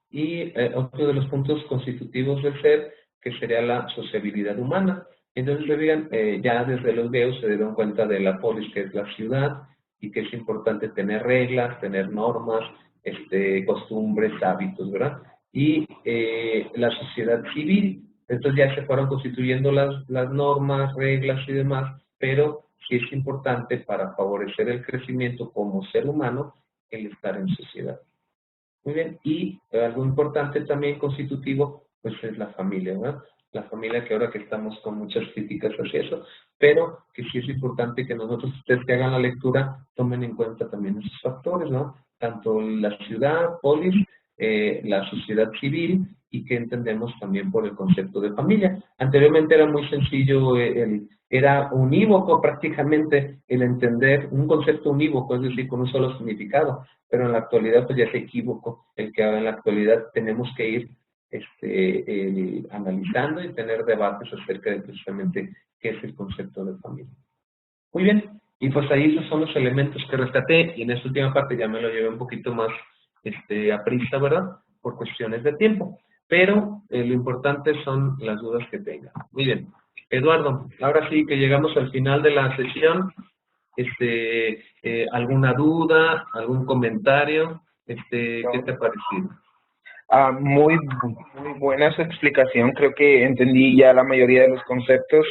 Y otro de los puntos constitutivos del ser, que sería la sociabilidad humana. Entonces, vean, ya desde los geos se dieron cuenta de la polis, que es la ciudad, y que es importante tener reglas, tener normas, costumbres, hábitos, ¿verdad? Y la sociedad civil, entonces ya se fueron constituyendo las normas, reglas y demás, pero sí es importante para favorecer el crecimiento como ser humano el estar en sociedad. Muy bien, y algo importante también constitutivo, pues es la familia, ¿verdad? La familia, que ahora que estamos con muchas críticas hacia eso, pero que sí es importante que nosotros, ustedes que hagan la lectura, tomen en cuenta también esos factores, ¿no? Tanto la ciudad, polis, la sociedad civil, y que entendemos también por el concepto de familia. Anteriormente era muy sencillo, era unívoco prácticamente el entender un concepto unívoco, es decir, con un solo significado, pero en la actualidad pues ya es equívoco el que ahora en la actualidad tenemos que ir analizando y tener debates acerca de precisamente qué es el concepto de familia. Muy bien, y pues ahí esos son los elementos que rescaté, y en esta última parte ya me lo llevé un poquito más a prisa, ¿verdad? Por cuestiones de tiempo, pero lo importante son las dudas que tengan. Muy bien, Eduardo, ahora sí que llegamos al final de la sesión. ¿Alguna duda, algún comentario? ¿Qué te ha parecido? Muy buena su explicación, creo que entendí ya la mayoría de los conceptos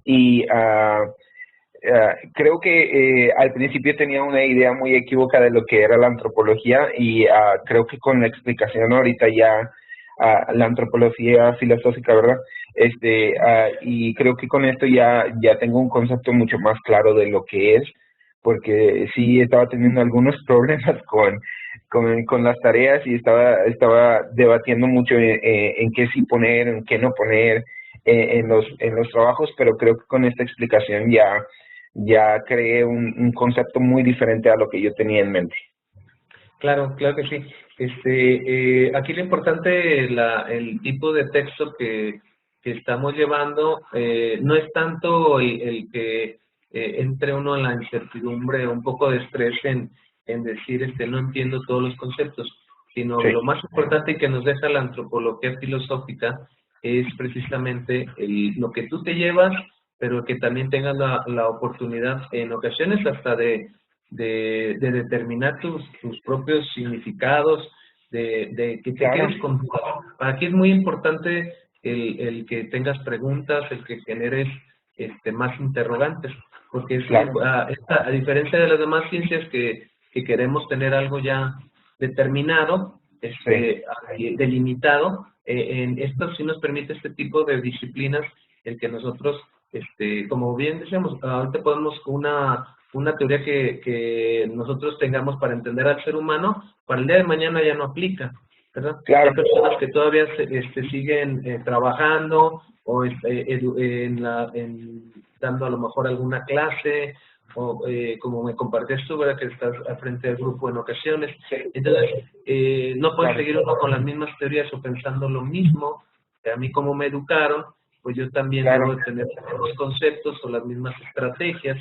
y creo que al principio tenía una idea muy equívoca de lo que era la antropología y creo que con la explicación ahorita ya la antropología filosófica, ¿verdad? Y creo que con esto ya tengo un concepto mucho más claro de lo que es, porque sí estaba teniendo algunos problemas con las tareas y estaba debatiendo mucho en qué sí poner, en qué no poner en los trabajos, pero creo que con esta explicación ya creé un concepto muy diferente a lo que yo tenía en mente. Claro, claro que sí. Aquí lo importante, el tipo de texto que estamos llevando, no es tanto el que entre uno en la incertidumbre, un poco de estrés en decir, no entiendo todos los conceptos, sino Sí. lo más importante que nos deja la antropología filosófica es precisamente lo que tú te llevas, pero que también tengas la oportunidad en ocasiones hasta de determinar tus propios significados, de que te Claro. quedes con dudas. Aquí es muy importante el que tengas preguntas, el que generes más interrogantes, porque Claro. a diferencia de las demás ciencias que queremos tener algo ya determinado, Sí. delimitado, en esto sí nos permite este tipo de disciplinas, el que nosotros, como bien decíamos, ahorita podemos una teoría que nosotros tengamos para entender al ser humano, para el día de mañana ya no aplica, ¿verdad? Claro. Hay personas que todavía siguen trabajando o dando a lo mejor alguna clase, o como me compartías tú, ¿verdad? Que estás al frente del grupo en ocasiones. Entonces, no puedes seguir uno con las mismas teorías o pensando lo mismo. A mí, como me educaron, pues yo también Claro. debo de tener los conceptos o las mismas estrategias.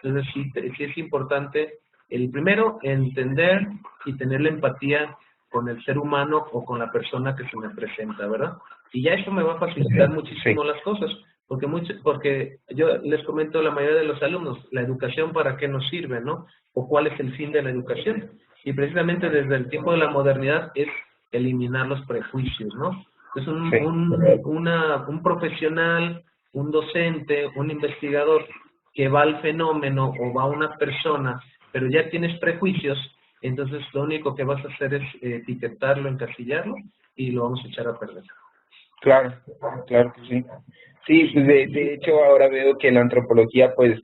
Entonces, sí es importante, el primero, entender y tener la empatía con el ser humano o con la persona que se me presenta, ¿verdad? Y ya eso me va a facilitar muchísimo las cosas, porque yo les comento a la mayoría de los alumnos, la educación para qué nos sirve, ¿no? O cuál es el fin de la educación. Y precisamente desde el tiempo de la modernidad es eliminar los prejuicios, ¿no? Entonces un profesional, un docente, un investigador que va al fenómeno o va a una persona, pero ya tienes prejuicios, entonces lo único que vas a hacer es etiquetarlo, encasillarlo y lo vamos a echar a perder. Claro, claro que sí. Sí, pues de hecho ahora veo que la antropología pues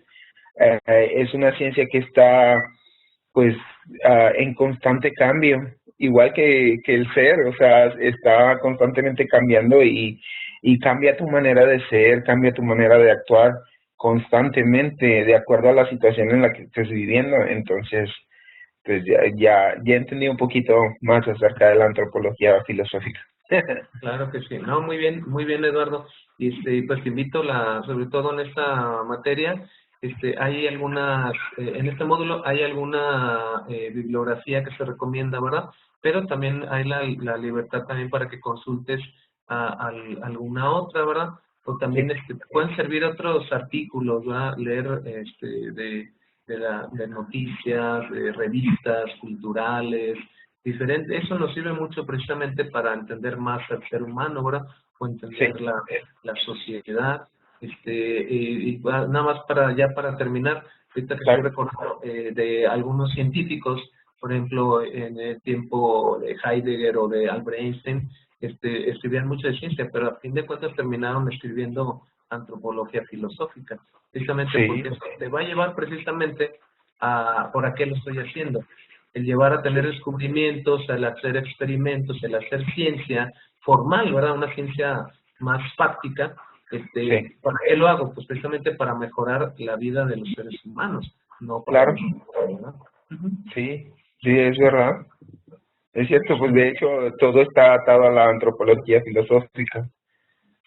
es una ciencia que está pues en constante cambio, igual que el ser, o sea, está constantemente cambiando y cambia tu manera de ser, cambia tu manera de actuar constantemente de acuerdo a la situación en la que estés viviendo. Entonces, pues ya entendí un poquito más acerca de la antropología filosófica. Claro que sí. No, muy bien, Eduardo. Pues te invito, sobre todo en esta materia, hay algunas, en este módulo hay alguna bibliografía que se recomienda, ¿verdad? Pero también hay la libertad también para que consultes alguna otra, ¿verdad? O también te pueden servir otros artículos, ¿verdad? Leer de noticias, de revistas culturales, diferente. Eso nos sirve mucho precisamente para entender más al ser humano, ¿verdad? O Sí, entender la sociedad. Nada más para terminar, ahorita que estoy claro. recordando de algunos científicos, por ejemplo, en el tiempo de Heidegger o de Albert Einstein, escribían mucho de ciencia, pero a fin de cuentas terminaron escribiendo antropología filosófica, precisamente Sí, porque eso te va a llevar precisamente a por qué lo estoy haciendo, el llevar a tener descubrimientos, el hacer experimentos, el hacer ciencia formal, ¿verdad? Una ciencia más práctica. sí, ¿Para qué lo hago? Pues precisamente para mejorar la vida de los seres humanos, no para claro. nosotros, ¿verdad? Ujú. Sí, sí, es verdad. Es cierto, pues de hecho todo está atado a la antropología filosófica.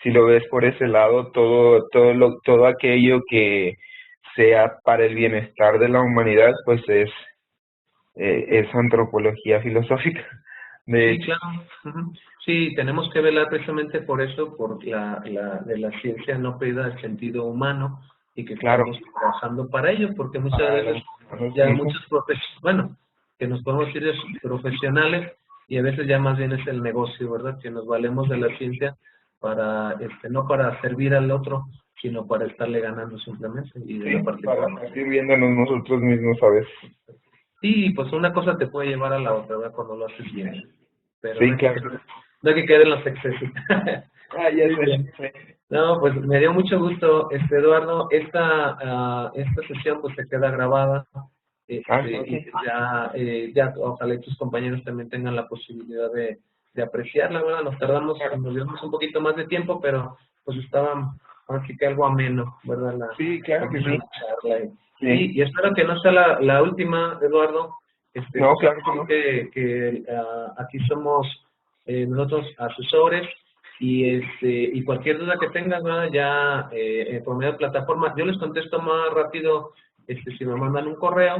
Si lo ves por ese lado, todo aquello que sea para el bienestar de la humanidad, pues es antropología filosófica, de Sí, hecho. claro. Ujú. Sí, tenemos que velar precisamente por eso, por de la ciencia no pierda el sentido humano y que Claro, estamos trabajando para ello, porque muchas para veces los ya mismos. muchos bueno, que nos podemos decir es profesionales y a veces ya más bien es el negocio, ¿verdad? Que nos valemos de la ciencia para, no para servir al otro, sino para estarle ganando simplemente y de la Sí, parte para económica. estar sirviéndonos nosotros mismos a veces. Sí, pues una cosa te puede llevar a la otra, ¿verdad? Cuando lo haces bien. Pero Sí, claro. no hay que caer en los excesos. Ah, ya Muy sé. bien. No, pues me dio mucho gusto, Eduardo. Esta sesión pues se queda grabada. Ah, Y ok. ya ojalá y tus compañeros también tengan la posibilidad de apreciarla, ¿verdad? Claro. Nos dimos un poquito más de tiempo, pero pues estaba así que algo ameno, ¿verdad? Sí, claro que La sí. charla. Sí. Y espero que no sea la última, Eduardo. No, Tú sabes claro que no. que aquí somos nosotros asesores y cualquier duda que tengas, ¿verdad? Ya por medio de plataforma, yo les contesto más rápido si me mandan un correo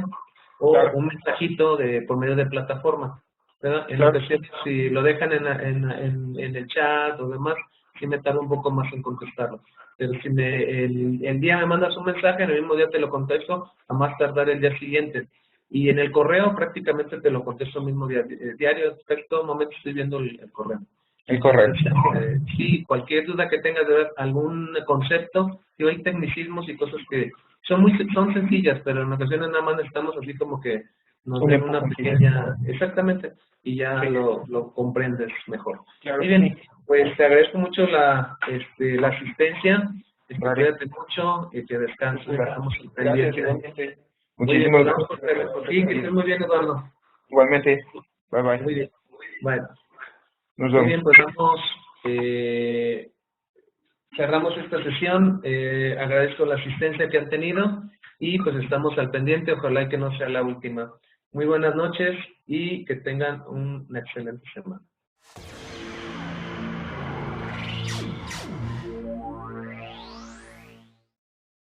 o Claro, un mensajito por medio de plataforma, ¿verdad? En claro. ocasiones, si lo dejan en el chat o demás, sí me tarda un poco más en contestarlo. Pero si el día me mandas un mensaje, en el mismo día te lo contesto, a más tardar el día siguiente. Y en el correo prácticamente te lo contesto el mismo día. Diario, en todo momento estoy viendo el correo. Es Entonces, correcto. sí, cualquier duda que tengas de ver algún concepto, y hay tecnicismos y cosas que son sencillas, pero en ocasiones nada más necesitamos así como que nos Un den una empujoncito. pequeña, exactamente, y ya Sí, lo comprendes mejor. claro Muy que bien, sí. pues te agradezco mucho la asistencia, Vale. cuídate mucho y que descanses, estamos al Gracias pendiente. igualmente. Muy bien, pues Muchísimas vamos gracias por por tu sí, que estés atención. muy bien, Eduardo. Igualmente. Bye Muy bye. bien. Bueno, Nos muy vemos. bien, pues vamos, cerramos esta sesión. Agradezco la asistencia que han tenido y pues estamos al pendiente. Ojalá y que no sea la última. Muy buenas noches y que tengan una excelente semana.